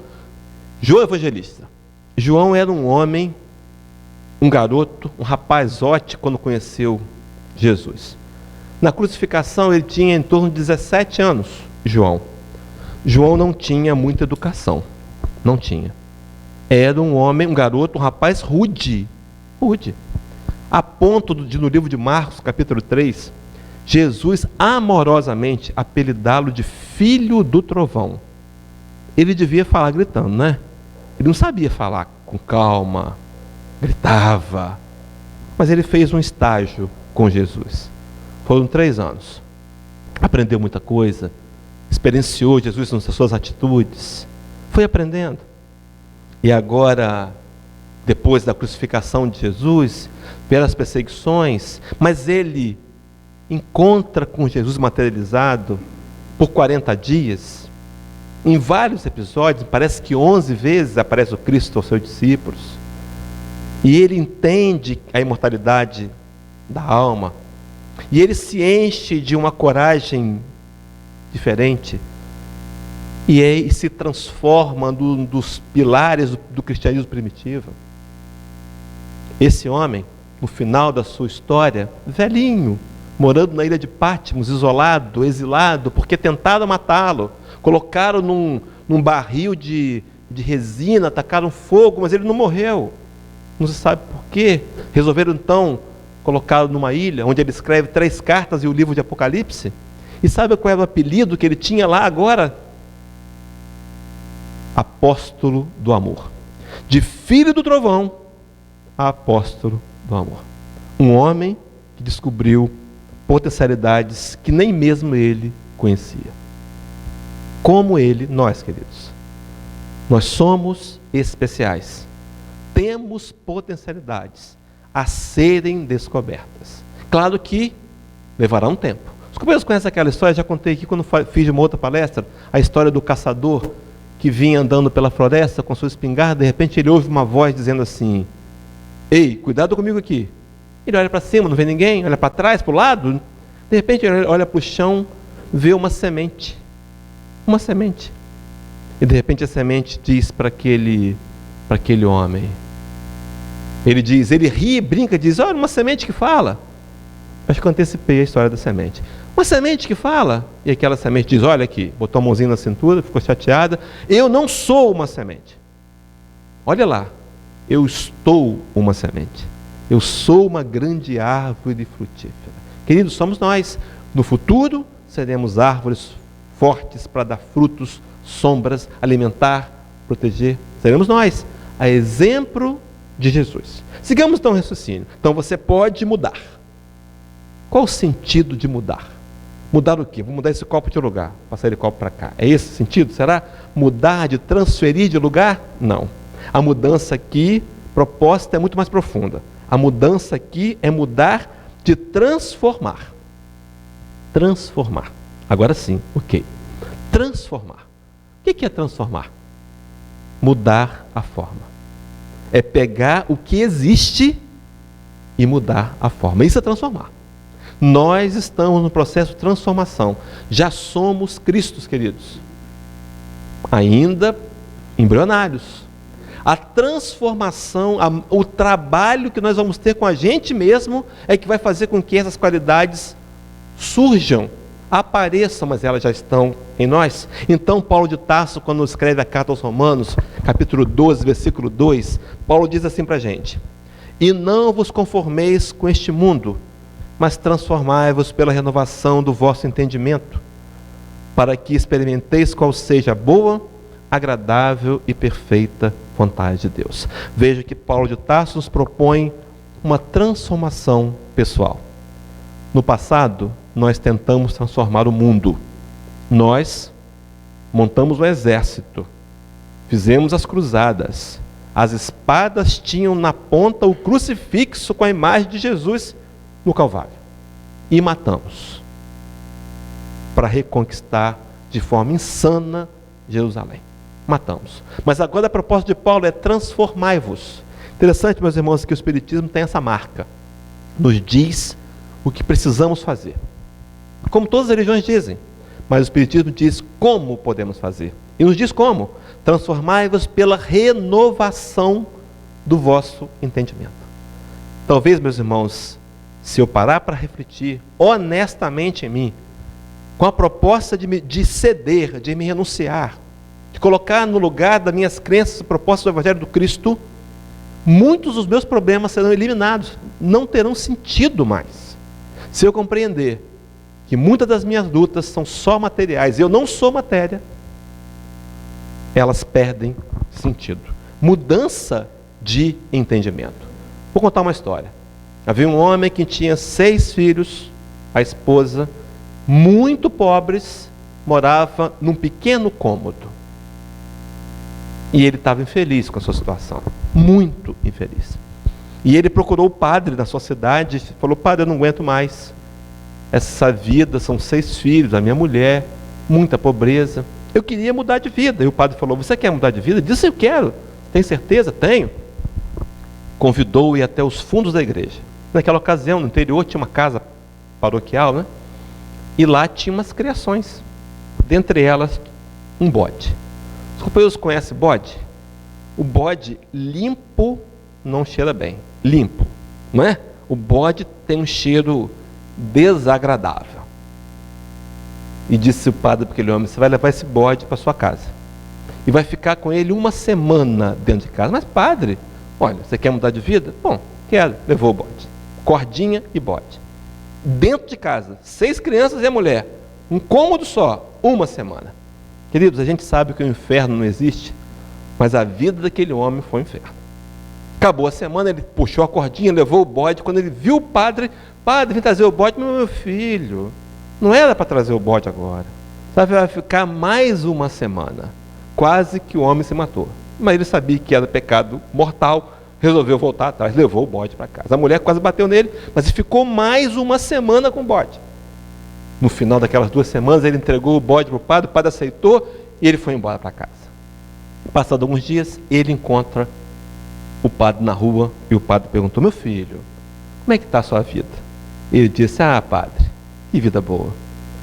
João Evangelista. João era um homem, um garoto, um rapazote quando conheceu Jesus. Na crucificação ele tinha em torno de 17 anos, João. João não tinha muita educação. Não tinha. Era um homem, um garoto, um rapaz rude. Rude. A ponto de, no livro de Marcos, capítulo 3, Jesus amorosamente apelidá-lo de filho do trovão. Ele devia falar gritando, né? Ele não sabia falar com calma, gritava. Mas ele fez um estágio com Jesus. Foram 3 anos. Aprendeu muita coisa. Experienciou Jesus nas suas atitudes. Foi aprendendo. E agora, depois da crucificação de Jesus, pelas perseguições, mas ele encontra com Jesus materializado por 40 dias. Em vários episódios, parece que 11 vezes aparece o Cristo aos seus discípulos. E ele entende a imortalidade da alma. E ele se enche de uma coragem diferente. E se transforma num dos pilares do cristianismo primitivo. Esse homem, no final da sua história, velhinho, morando na ilha de Patmos, isolado, exilado, porque tentaram matá-lo. Colocaram num barril de resina, tacaram fogo, mas ele não morreu. Não se sabe por quê. Resolveram então colocá-lo numa ilha, onde ele escreve 3 cartas e o livro de Apocalipse. E sabe qual era o apelido que ele tinha lá agora? Apóstolo do amor. De filho do trovão a apóstolo do amor. Um homem que descobriu potencialidades que nem mesmo ele conhecia. Como ele, nós, queridos. Nós somos especiais. Temos potencialidades a serem descobertas. Claro que levará um tempo. Os companheiros conhecem aquela história, já contei aqui quando fiz uma outra palestra, a história do caçador que vinha andando pela floresta com sua espingarda, de repente ele ouve uma voz dizendo assim: ei, cuidado comigo aqui. Ele olha para cima, não vê ninguém, olha para trás, para o lado, de repente ele olha para o chão, vê uma semente. Uma semente. E de repente a semente diz para aquele homem, ele ri e brinca, diz: olha, uma semente que fala. Acho que eu antecipei a história da semente. Uma semente que fala, e aquela semente diz: olha aqui, botou a mãozinha na cintura, ficou chateada, eu não sou uma semente. Olha lá, eu estou uma semente. Eu sou uma grande árvore frutífera. Queridos, somos nós. No futuro, seremos árvores fortes para dar frutos, sombras, alimentar, proteger. Seremos nós, a exemplo de Jesus. Sigamos então o raciocínio. Então você pode mudar. Qual o sentido de mudar? Mudar o quê? Vou mudar esse copo de lugar, passar esse copo para cá. É esse o sentido? Será? Mudar, de transferir de lugar? Não. A mudança aqui, proposta, é muito mais profunda. A mudança aqui é mudar de transformar. Transformar. Agora sim, ok. Transformar. O que é transformar? Mudar a forma. É pegar o que existe e mudar a forma. Isso é transformar. Nós estamos no processo de transformação. Já somos Cristos, queridos. Ainda embrionários. A transformação, o trabalho que nós vamos ter com a gente mesmo é que vai fazer com que essas qualidades surjam, apareçam, mas elas já estão em nós. Então Paulo de Tarso, quando escreve a carta aos Romanos, capítulo 12, versículo 2, Paulo diz assim para a gente: e não vos conformeis com este mundo, mas transformai-vos pela renovação do vosso entendimento, para que experimenteis qual seja a boa, agradável e perfeita vontade de Deus. Veja que Paulo de Tarso nos propõe uma transformação pessoal. No passado, nós tentamos transformar o mundo. Nós montamos o exército, fizemos as cruzadas, as espadas tinham na ponta o crucifixo com a imagem de Jesus no Calvário. E matamos, para reconquistar de forma insana Jerusalém. Matamos. Mas agora a proposta de Paulo é transformai-vos. Interessante, meus irmãos, que o Espiritismo tem essa marca. Nos diz o que precisamos fazer. Como todas as religiões dizem. Mas o Espiritismo diz como podemos fazer. E nos diz como. Transformai-vos pela renovação do vosso entendimento. Talvez, meus irmãos, se eu parar para refletir honestamente em mim, com a proposta de ceder, de me renunciar, de colocar no lugar das minhas crenças, propostas do Evangelho do Cristo, muitos dos meus problemas serão eliminados, não terão sentido mais. Se eu compreender que muitas das minhas lutas são só materiais, eu não sou matéria, elas perdem sentido. Mudança de entendimento. Vou contar uma história. Havia um homem que tinha 6 filhos, a esposa, muito pobres, morava num pequeno cômodo. E ele estava infeliz com a sua situação, muito infeliz. E ele procurou o padre da sua cidade e falou: padre, eu não aguento mais essa vida, são 6 filhos, a minha mulher, muita pobreza, eu queria mudar de vida. E o padre falou: você quer mudar de vida? Ele disse: eu quero. Tem certeza? Tenho. Convidou-o a ir até os fundos da igreja. Naquela ocasião, no interior, tinha uma casa paroquial, né? E lá tinha umas criações, dentre elas um bode. Os companheiros conhecem bode? O bode limpo não cheira bem. Limpo, não é? O bode tem um cheiro desagradável. E disse o padre para aquele homem: você vai levar esse bode para sua casa e vai ficar com ele 1 semana dentro de casa. Mas padre, olha, você quer mudar de vida? Bom, quero. Levou o bode, cordinha e bode, dentro de casa, 6 crianças e a mulher, um cômodo só, 1 semana. Queridos, a gente sabe que o inferno não existe, mas a vida daquele homem foi um inferno. Acabou a semana, ele puxou a cordinha, levou o bode. Quando ele viu o padre: padre, vem trazer o bode. Meu filho, não era para trazer o bode agora. Sabe, vai ficar mais 1 semana. Quase que o homem se matou. Mas ele sabia que era pecado mortal, resolveu voltar atrás, levou o bode para casa. A mulher quase bateu nele, mas ele ficou mais 1 semana com o bode. No final daquelas 2 semanas, ele entregou o bode para o padre aceitou e ele foi embora para casa. Passados alguns dias, ele encontra o padre na rua e o padre perguntou: meu filho, como é que está a sua vida? Ele disse: ah, padre, que vida boa.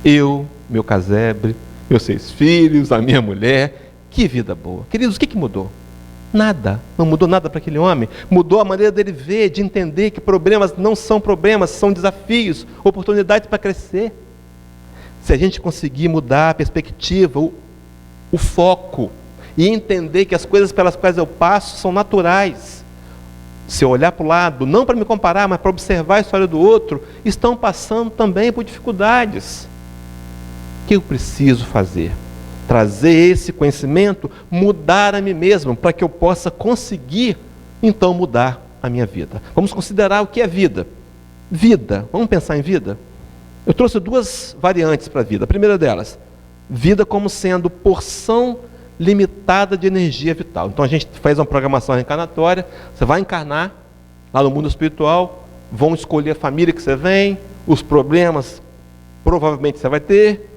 Eu, meu casebre, meus 6 filhos, a minha mulher, que vida boa. Queridos, o que mudou? Nada, não mudou nada para aquele homem. Mudou a maneira dele ver, de entender que problemas não são problemas, são desafios, oportunidades para crescer. Se a gente conseguir mudar a perspectiva, o foco, e entender que as coisas pelas quais eu passo são naturais. Se eu olhar para o lado, não para me comparar, mas para observar a história do outro, estão passando também por dificuldades. O que eu preciso fazer? Trazer esse conhecimento, mudar a mim mesmo, para que eu possa conseguir, então, mudar a minha vida. Vamos considerar o que é vida. Vida, vamos pensar em vida? Eu trouxe 2 variantes para a vida. A primeira delas, vida como sendo porção limitada de energia vital. Então a gente faz uma programação reencarnatória, você vai encarnar lá no mundo espiritual, vão escolher a família que você vem, os problemas provavelmente você vai ter,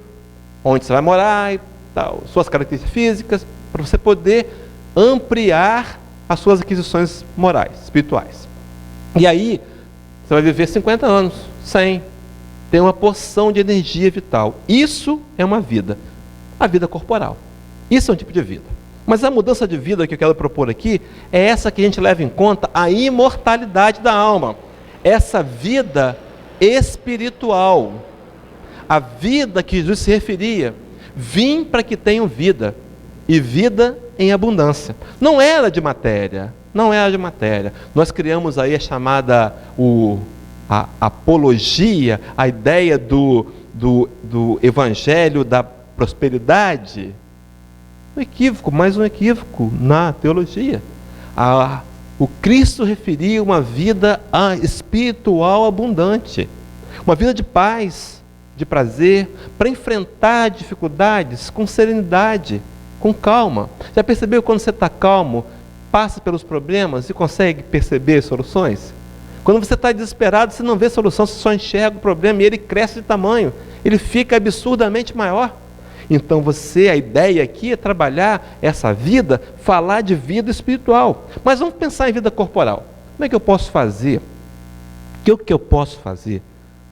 onde você vai morar e tal, suas características físicas, para você poder ampliar as suas aquisições morais, espirituais. E aí, você vai viver 50 anos, 100, tem uma porção de energia vital. Isso é uma vida, a vida corporal. Isso é um tipo de vida. Mas a mudança de vida que eu quero propor aqui é essa que a gente leva em conta, a imortalidade da alma. Essa vida espiritual. A vida que Jesus se referia. Vim para que tenham vida. E vida em abundância. Não era de matéria. Não era de matéria. Nós criamos aí a chamada a apologia, a ideia do evangelho da prosperidade. Um equívoco, mais um equívoco na teologia. O Cristo referia uma vida espiritual abundante, uma vida de paz, de prazer, para enfrentar dificuldades com serenidade, com calma. Já percebeu quando você está calmo, passa pelos problemas e consegue perceber soluções? Quando você está desesperado, você não vê solução, você só enxerga o problema e ele cresce de tamanho, ele fica absurdamente maior. Então a ideia aqui é trabalhar essa vida, falar de vida espiritual. Mas vamos pensar em vida corporal. Como é que eu posso fazer? O que eu posso fazer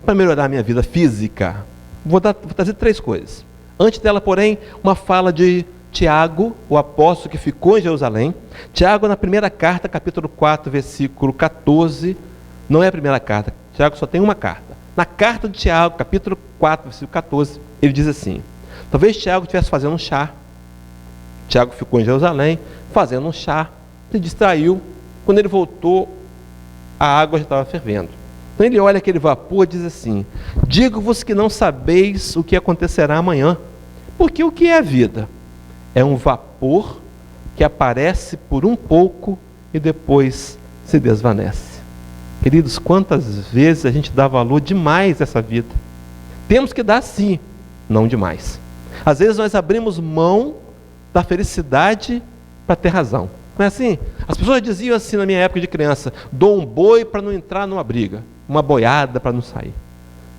para melhorar a minha vida física? Vou trazer 3 coisas. Antes dela, porém, uma fala de Tiago, o apóstolo que ficou em Jerusalém. Tiago, na primeira carta, capítulo 4, versículo 14, não é a primeira carta, Tiago só tem uma carta. Na carta de Tiago, capítulo 4, versículo 14, ele diz assim: talvez Tiago estivesse fazendo um chá. Tiago ficou em Jerusalém fazendo um chá, se distraiu. Quando ele voltou, a água já estava fervendo. Então ele olha aquele vapor e diz assim: digo-vos que não sabeis o que acontecerá amanhã. Porque o que é a vida? É um vapor que aparece por um pouco e depois se desvanece. Queridos, quantas vezes a gente dá valor demais a essa vida? Temos que dar sim, não demais. Às vezes nós abrimos mão da felicidade para ter razão. Não é assim? As pessoas diziam assim na minha época de criança: dou um boi para não entrar numa briga, uma boiada para não sair.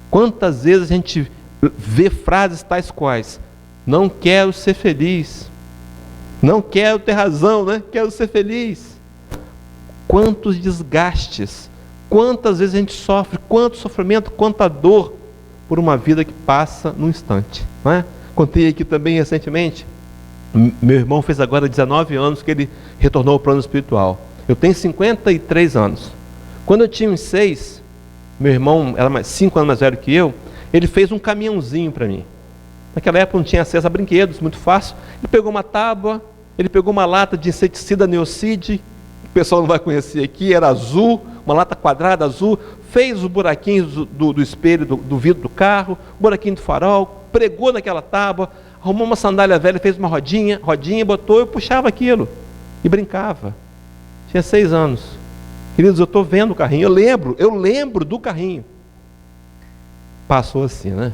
Quantas vezes a gente vê frases tais quais: não quero ser feliz, não quero ter razão, né? Quero ser feliz. Quantos desgastes, quantas vezes a gente sofre, quanto sofrimento, quanta dor por uma vida que passa num instante, não é? Contei aqui também recentemente, meu irmão fez agora 19 anos que ele retornou ao plano espiritual. Eu tenho 53 anos. Quando eu tinha uns 6, meu irmão era 5 anos mais velho que eu, ele fez um caminhãozinho para mim. Naquela época não tinha acesso a brinquedos, muito fácil. Ele pegou uma tábua, ele pegou uma lata de inseticida Neocid, que o pessoal não vai conhecer aqui, era azul, uma lata quadrada azul, fez os buraquinhos do espelho, do vidro do carro, buraquinho do farol, pregou naquela tábua, arrumou uma sandália velha, fez uma rodinha, botou e puxava aquilo, e brincava. Tinha 6 anos. Queridos, eu estou vendo o carrinho, eu lembro do carrinho. Passou assim, né?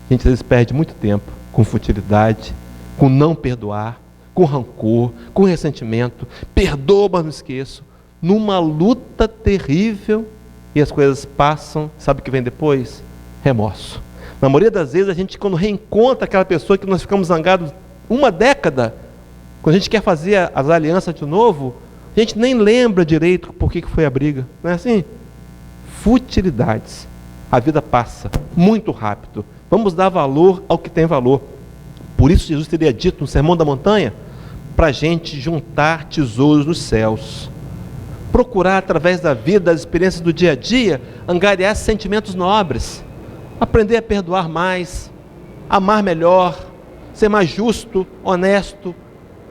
A gente às vezes perde muito tempo com futilidade, com não perdoar, com rancor, com ressentimento. Perdoa, mas não esqueço. Numa luta terrível, e as coisas passam, sabe o que vem depois? Remorso. Na maioria das vezes, a gente, quando reencontra aquela pessoa que nós ficamos zangados uma década, quando a gente quer fazer as alianças de novo, a gente nem lembra direito por que foi a briga. Não é assim? Futilidades. A vida passa muito rápido. Vamos dar valor ao que tem valor. Por isso Jesus teria dito no Sermão da Montanha, para a gente juntar tesouros nos céus. Procurar, através da vida, das experiências do dia a dia, angariar sentimentos nobres. Aprender a perdoar mais, amar melhor, ser mais justo, honesto,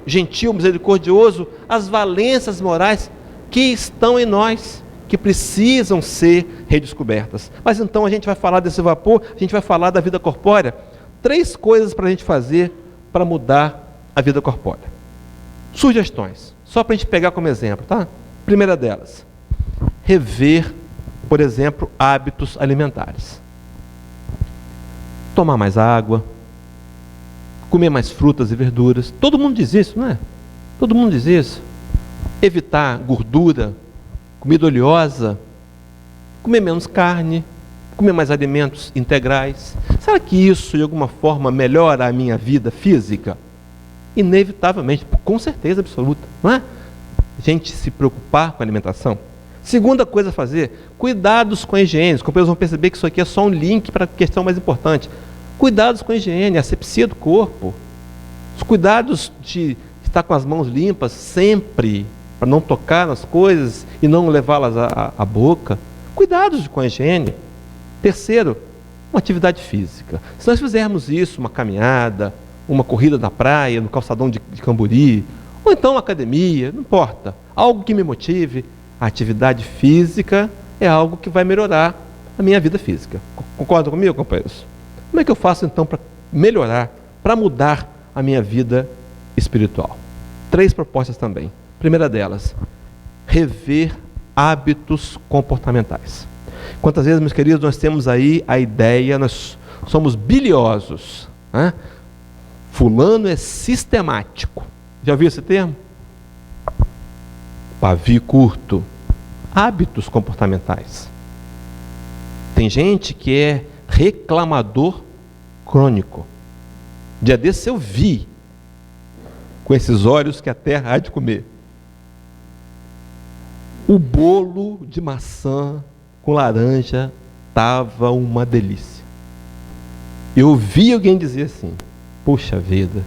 gentil, misericordioso. As valências morais que estão em nós, que precisam ser redescobertas. Mas então a gente vai falar desse vapor, a gente vai falar da vida corpórea. 3 coisas para a gente fazer para mudar a vida corpórea. Sugestões, só para a gente pegar como exemplo, tá? Primeira delas, rever, por exemplo, hábitos alimentares. Tomar mais água, comer mais frutas e verduras. Todo mundo diz isso, não é? Todo mundo diz isso. Evitar gordura, comida oleosa, comer menos carne, comer mais alimentos integrais. Será que isso, de alguma forma, melhora a minha vida física? Inevitavelmente, com certeza absoluta, não é? A gente se preocupar com a alimentação. Segunda coisa a fazer, cuidados com a higiene. Os companheiros vão perceber que isso aqui é só um link para a questão mais importante. Cuidados com a higiene, a asepsia do corpo. Os cuidados de estar com as mãos limpas sempre, para não tocar nas coisas e não levá-las à boca. Cuidados com a higiene. Terceiro, uma atividade física. Se nós fizermos isso, uma caminhada, uma corrida na praia, no calçadão de Camburi, ou então uma academia, não importa, algo que me motive, a atividade física é algo que vai melhorar a minha vida física. Concordam comigo, companheiros? Como é que eu faço então para melhorar para mudar a minha vida espiritual? 3 propostas também. Primeira delas, rever hábitos comportamentais. Quantas vezes, meus queridos, nós temos aí a ideia, nós somos biliosos, né? Fulano é sistemático. Já viu esse termo? Pavio curto. Hábitos comportamentais. Tem gente que é reclamador crônico. Dia desse eu vi, com esses olhos que a terra há de comer, o bolo de maçã com laranja estava uma delícia. Eu vi alguém dizer assim: puxa vida,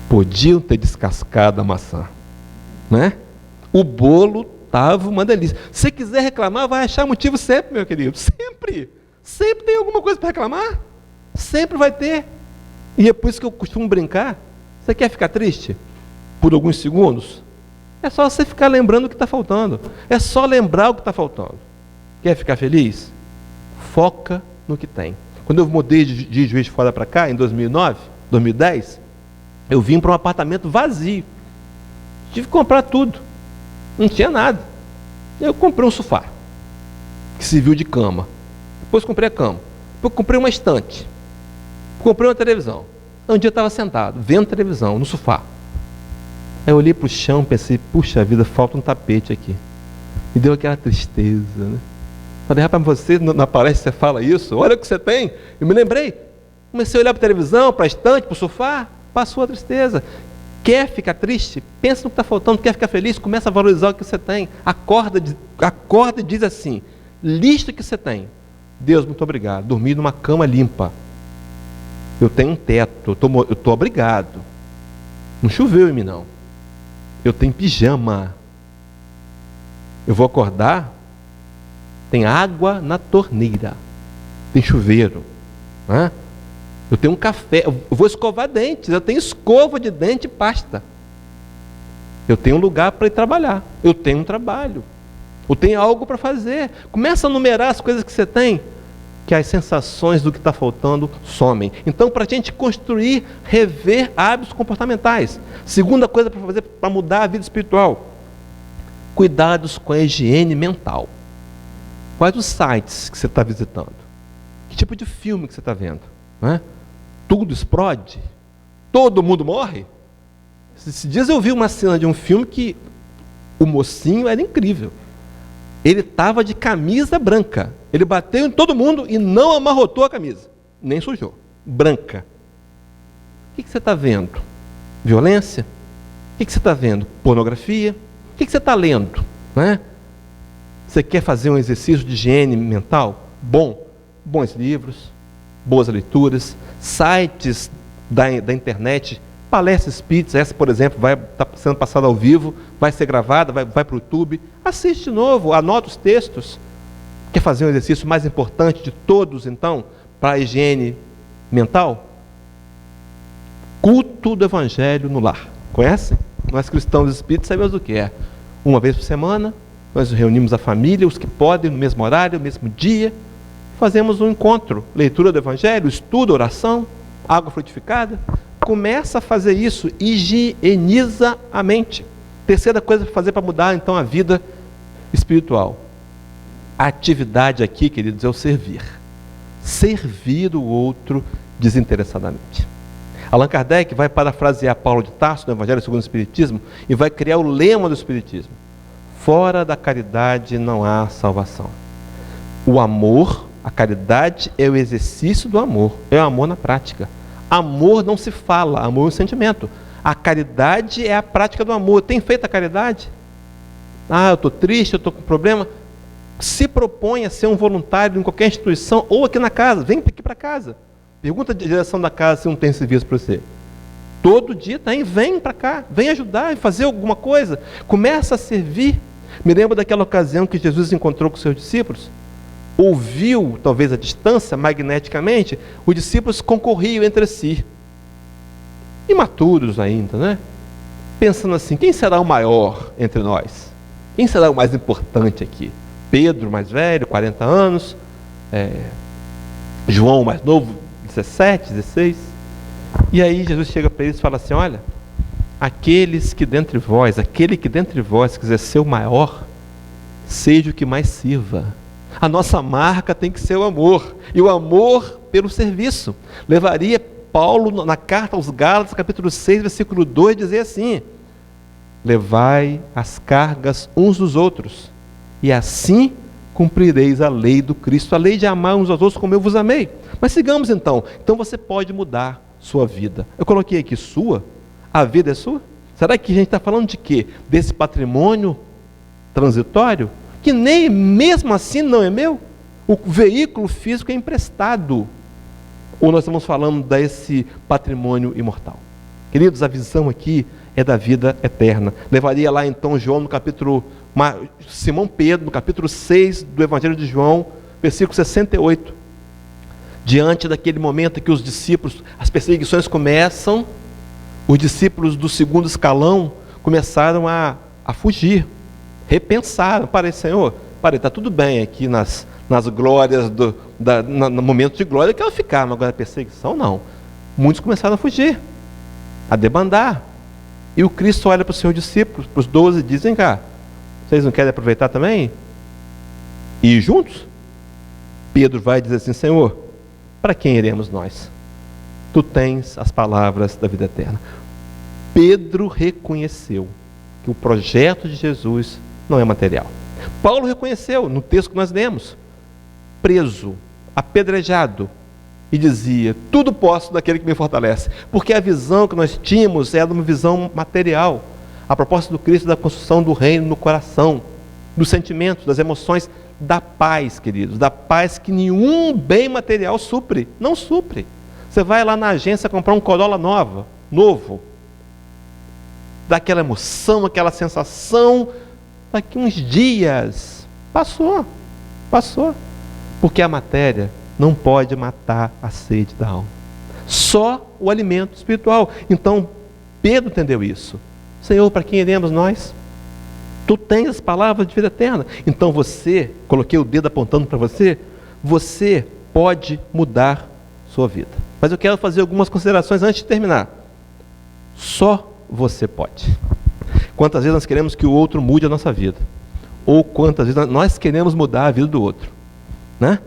podiam ter descascado a maçã, né? O bolo estava uma delícia. Se você quiser reclamar, vai achar motivo sempre, meu querido. Sempre. Sempre tem alguma coisa para reclamar. Sempre vai ter. E é por isso que eu costumo brincar. Você quer ficar triste por alguns segundos? É só você ficar lembrando o que está faltando. É só lembrar o que está faltando. Quer ficar feliz? Foca no que tem. Quando eu mudei de Juiz de Fora para cá, em 2009, 2010, eu vim para um apartamento vazio. Tive que comprar tudo. Não tinha nada. Eu comprei um sofá, que serviu de cama. Depois comprei a cama. Depois comprei uma estante. Comprei uma televisão. Um dia eu estava sentado, vendo televisão, no sofá. Aí eu olhei para o chão e pensei: puxa vida, falta um tapete aqui. Me deu aquela tristeza, né? Falei: rapaz, você na palestra você fala isso? Olha o que você tem. Eu me lembrei. Comecei a olhar para a televisão, para a estante, para o sofá. Passou a tristeza. Quer ficar triste? Pensa no que está faltando. Quer ficar feliz? Começa a valorizar o que você tem. Acorda e diz assim: lista o que você tem. Deus, muito obrigado. Dormi numa cama limpa. Eu tenho um teto. Eu estou abrigado. Não choveu em mim, não. Eu tenho pijama. Eu vou acordar. Tem água na torneira. Tem chuveiro. Né? Eu tenho um café. Eu vou escovar dentes. Eu tenho escova de dente e pasta. Eu tenho um lugar para ir trabalhar. Eu tenho um trabalho. Eu tenho algo para fazer. Começa a numerar as coisas que você tem, que as sensações do que está faltando somem. Então, para a gente construir, rever hábitos comportamentais. Segunda coisa para fazer para mudar a vida espiritual: cuidados com a higiene mental. Quais os sites que você está visitando? Que tipo de filme que você está vendo? Não é? Tudo explode? Todo mundo morre? Esses dias eu vi uma cena de um filme que o mocinho era incrível. Ele estava de camisa branca. Ele bateu em todo mundo e não amarrotou a camisa. Nem sujou. Branca. O que você está vendo? Violência? O que você está vendo? Pornografia? O que você está lendo? Não é? Você quer fazer um exercício de higiene mental? Bons livros, boas leituras, sites da internet, palestras espíritas. Essa, por exemplo, vai estar sendo passada ao vivo, vai ser gravada, vai para o YouTube. Assiste de novo, anota os textos. Quer fazer um exercício mais importante de todos, então, para a higiene mental? Culto do Evangelho no lar. Conhecem? Nós cristãos espíritas sabemos o que é. Uma vez por semana, nós reunimos a família, os que podem, no mesmo horário, no mesmo dia. Fazemos um encontro, leitura do Evangelho, estudo, oração, água frutificada. Começa a fazer isso, higieniza a mente. Terceira coisa para fazer para mudar, então, a vida espiritual. A atividade aqui, queridos, é o servir. Servir o outro desinteressadamente. Allan Kardec vai parafrasear Paulo de Tarso no Evangelho segundo o Espiritismo e vai criar o lema do Espiritismo: fora da caridade não há salvação. O amor, a caridade é o exercício do amor, é o amor na prática. Amor não se fala, amor é um sentimento. A caridade é a prática do amor. Tem feito a caridade? Ah, eu estou triste, eu estou com problema. Se propõe a ser um voluntário em qualquer instituição ou aqui na casa. Vem aqui para casa. Pergunta a direção da casa se não tem serviço para você. Todo dia tem, vem para cá, vem ajudar e fazer alguma coisa. Começa a servir. Me lembro daquela ocasião que Jesus encontrou com seus discípulos. Ouviu, talvez à distância, magneticamente, os discípulos concorriam entre si. Imaturos ainda, né? Pensando assim: quem será o maior entre nós? Quem será o mais importante aqui? Pedro, mais velho, 40 anos. João, mais novo, 17, 16. E aí Jesus chega para eles e fala assim: olha, aquele que dentre vós quiser ser o maior, seja o que mais sirva. A nossa marca tem que ser o amor, e o amor pelo serviço. Levaria Paulo na carta aos Gálatas, capítulo 6, versículo 2, dizer assim: levai as cargas uns dos outros, e assim cumprireis a lei do Cristo, a lei de amar uns aos outros como eu vos amei. Mas sigamos então. Então você pode mudar sua vida. Eu coloquei aqui sua, a vida é sua? Será que a gente está falando de quê? Desse patrimônio transitório? Que nem mesmo assim não é meu? O veículo físico é emprestado. Ou nós estamos falando desse patrimônio imortal? Queridos, a visão aqui é da vida eterna. Levaria lá então João no capítulo, Simão Pedro, no capítulo 6 do Evangelho de João, versículo 68. Diante daquele momento que os discípulos, as perseguições começam, os discípulos do segundo escalão começaram a fugir, repensaram. Parei, Senhor, está tudo bem aqui nas glórias, no momento de glória, eu quero ficar, mas agora a perseguição não. Muitos começaram a fugir, a debandar. E o Cristo olha para os seus discípulos, para os 12, e diz: vem cá, vocês não querem aproveitar também? E ir juntos? Pedro vai dizer assim: Senhor, para quem iremos nós? Tu tens as palavras da vida eterna. Pedro reconheceu que o projeto de Jesus não é material. Paulo reconheceu no texto que nós lemos, preso, apedrejado, e dizia: tudo posso daquele que me fortalece. Porque a visão que nós tínhamos era uma visão material. A proposta do Cristo da construção do reino no coração, dos sentimentos, das emoções, da paz, queridos, da paz que nenhum bem material supre. Não supre. Você vai lá na agência comprar um Corolla novo, dá aquela emoção, aquela sensação, daqui uns dias, passou, porque a matéria não pode matar a sede da alma, só o alimento espiritual. Então Pedro entendeu isso. Senhor, para quem iremos nós? Tu tens as palavras de vida eterna. Então você, coloquei o dedo apontando para você, você pode mudar sua vida. Mas eu quero fazer algumas considerações antes de terminar. Só você pode. Quantas vezes nós queremos que o outro mude a nossa vida? Ou quantas vezes nós queremos mudar a vida do outro? Né?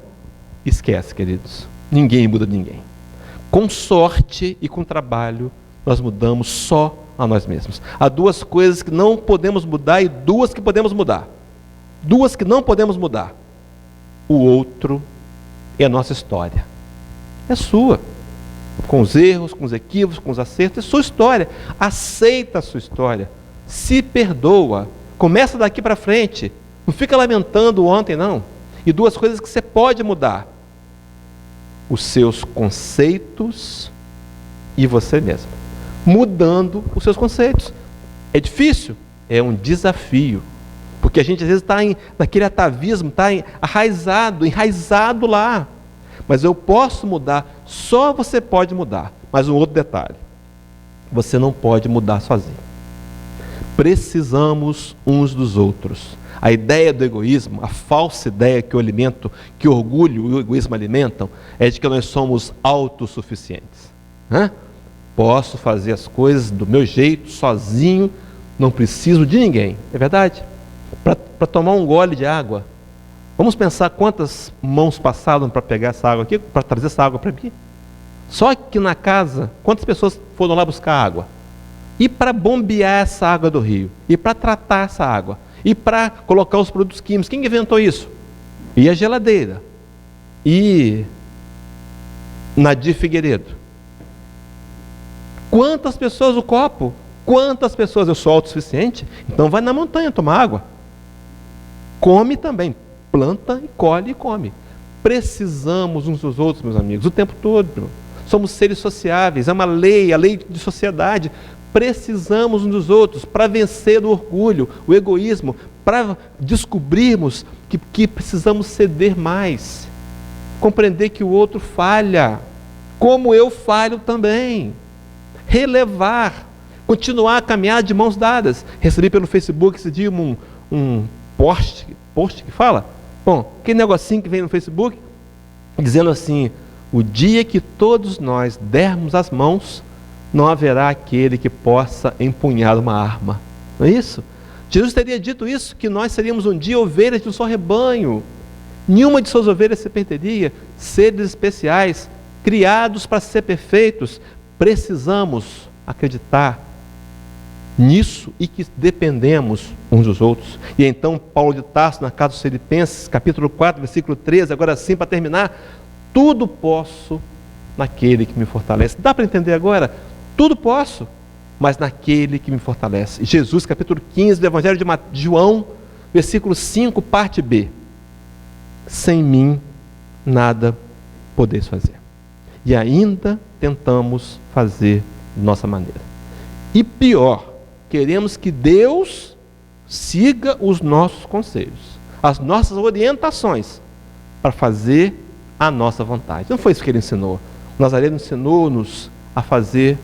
Esquece, queridos. Ninguém muda ninguém. Com sorte e com trabalho, nós mudamos só a nós mesmos. Há duas coisas que não podemos mudar e duas que podemos mudar. Duas que não podemos mudar. O outro é a nossa história. É sua. Com os erros, com os equívocos, com os acertos, é sua história. Aceita a sua história. Se perdoa. Começa daqui para frente. Não fica lamentando ontem, não. E duas coisas que você pode mudar: os seus conceitos e você mesmo. Mudando os seus conceitos. É difícil? É um desafio. Porque a gente às vezes está naquele atavismo, está enraizado lá. Mas eu posso mudar, só você pode mudar. Mas um outro detalhe: você não pode mudar sozinho. Precisamos uns dos outros. A ideia do egoísmo, a falsa ideia que o orgulho e o egoísmo alimentam, é de que nós somos autossuficientes. Posso fazer as coisas do meu jeito, sozinho, não preciso de ninguém. É verdade? Para tomar um gole de água, vamos pensar quantas mãos passaram para pegar essa água aqui, para trazer essa água para mim? Só que na casa, quantas pessoas foram lá buscar água? E para bombear essa água do rio? E para tratar essa água? E para colocar os produtos químicos? Quem inventou isso? E a geladeira? E Nadir Figueiredo? Quantas pessoas o copo? Quantas pessoas? Eu sou autossuficiente? Então vai na montanha tomar água. Come também. Planta e colhe e come. Precisamos uns dos outros, meus amigos, o tempo todo. Somos seres sociáveis, é uma lei, a lei de sociedade. Precisamos uns dos outros para vencer o orgulho, o egoísmo, para descobrirmos que precisamos ceder mais, compreender que o outro falha, como eu falho também, relevar, continuar a caminhar de mãos dadas. Recebi pelo Facebook esse dia um post que fala, aquele negocinho que vem no Facebook, dizendo assim: o dia que todos nós dermos as mãos, não haverá aquele que possa empunhar uma arma. Não é isso? Jesus teria dito isso, que nós seríamos um dia ovelhas de um só rebanho. Nenhuma de suas ovelhas se perderia, seres especiais, criados para ser perfeitos. Precisamos acreditar nisso e que dependemos uns dos outros. E então Paulo de Tarso, na carta aos Filipenses, capítulo 4, versículo 13, agora sim, para terminar, tudo posso naquele que me fortalece. Dá para entender agora? Tudo posso, mas naquele que me fortalece. Jesus, capítulo 15 do Evangelho de João, versículo 5, parte B. Sem mim, nada podeis fazer. E ainda tentamos fazer de nossa maneira. E pior, queremos que Deus siga os nossos conselhos, as nossas orientações, para fazer a nossa vontade. Não foi isso que ele ensinou. O Nazareno ensinou-nos a fazer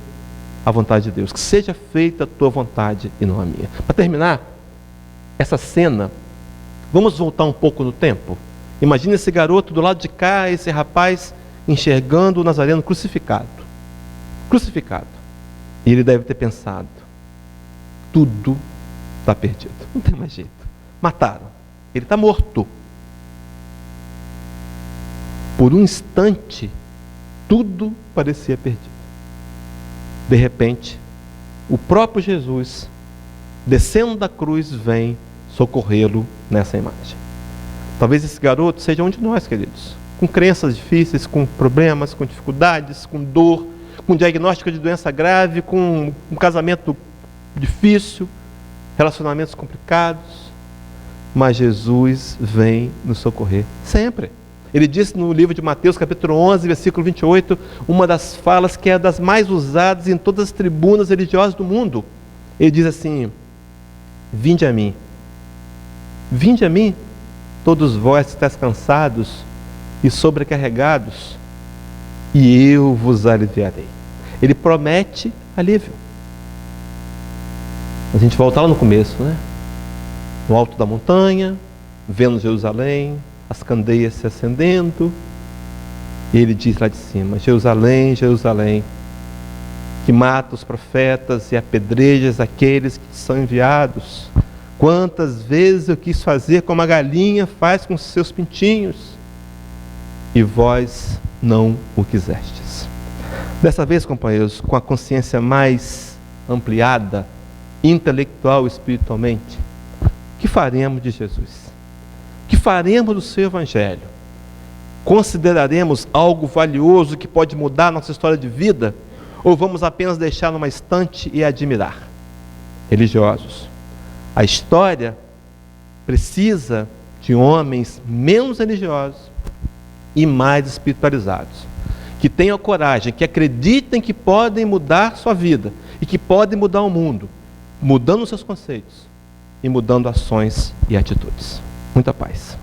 a vontade de Deus. Que seja feita a tua vontade e não a minha. Para terminar essa cena, vamos voltar um pouco no tempo. Imagina esse garoto do lado de cá, esse rapaz enxergando o Nazareno crucificado. Crucificado. E ele deve ter pensado, tudo está perdido. Não tem mais jeito. Mataram. Ele está morto. Por um instante, tudo parecia perdido. De repente, o próprio Jesus, descendo da cruz, vem socorrê-lo nessa imagem. Talvez esse garoto seja um de nós, queridos, com crenças difíceis, com problemas, com dificuldades, com dor, com diagnóstico de doença grave, com um casamento difícil, relacionamentos complicados, mas Jesus vem nos socorrer sempre. Ele disse no livro de Mateus, capítulo 11, versículo 28, uma das falas que é das mais usadas em todas as tribunas religiosas do mundo. Ele diz assim: vinde a mim, todos vós que estáis cansados e sobrecarregados, e eu vos aliviarei. Ele promete alívio. A gente volta lá no começo, né? No alto da montanha, vendo Jerusalém, as candeias se acendendo, e ele diz lá de cima: Jerusalém, Jerusalém, que mata os profetas e apedrejas aqueles que são enviados. Quantas vezes eu quis fazer como a galinha faz com seus pintinhos, e vós não o quisestes. Dessa vez, companheiros, com a consciência mais ampliada, intelectual e espiritualmente, o que faremos de Jesus? O que faremos do seu Evangelho? Consideraremos algo valioso que pode mudar nossa história de vida? Ou vamos apenas deixar numa estante e admirar? Religiosos, a história precisa de homens menos religiosos e mais espiritualizados, que tenham coragem, que acreditem que podem mudar sua vida e que podem mudar o mundo, mudando seus conceitos e mudando ações e atitudes. Muita paz.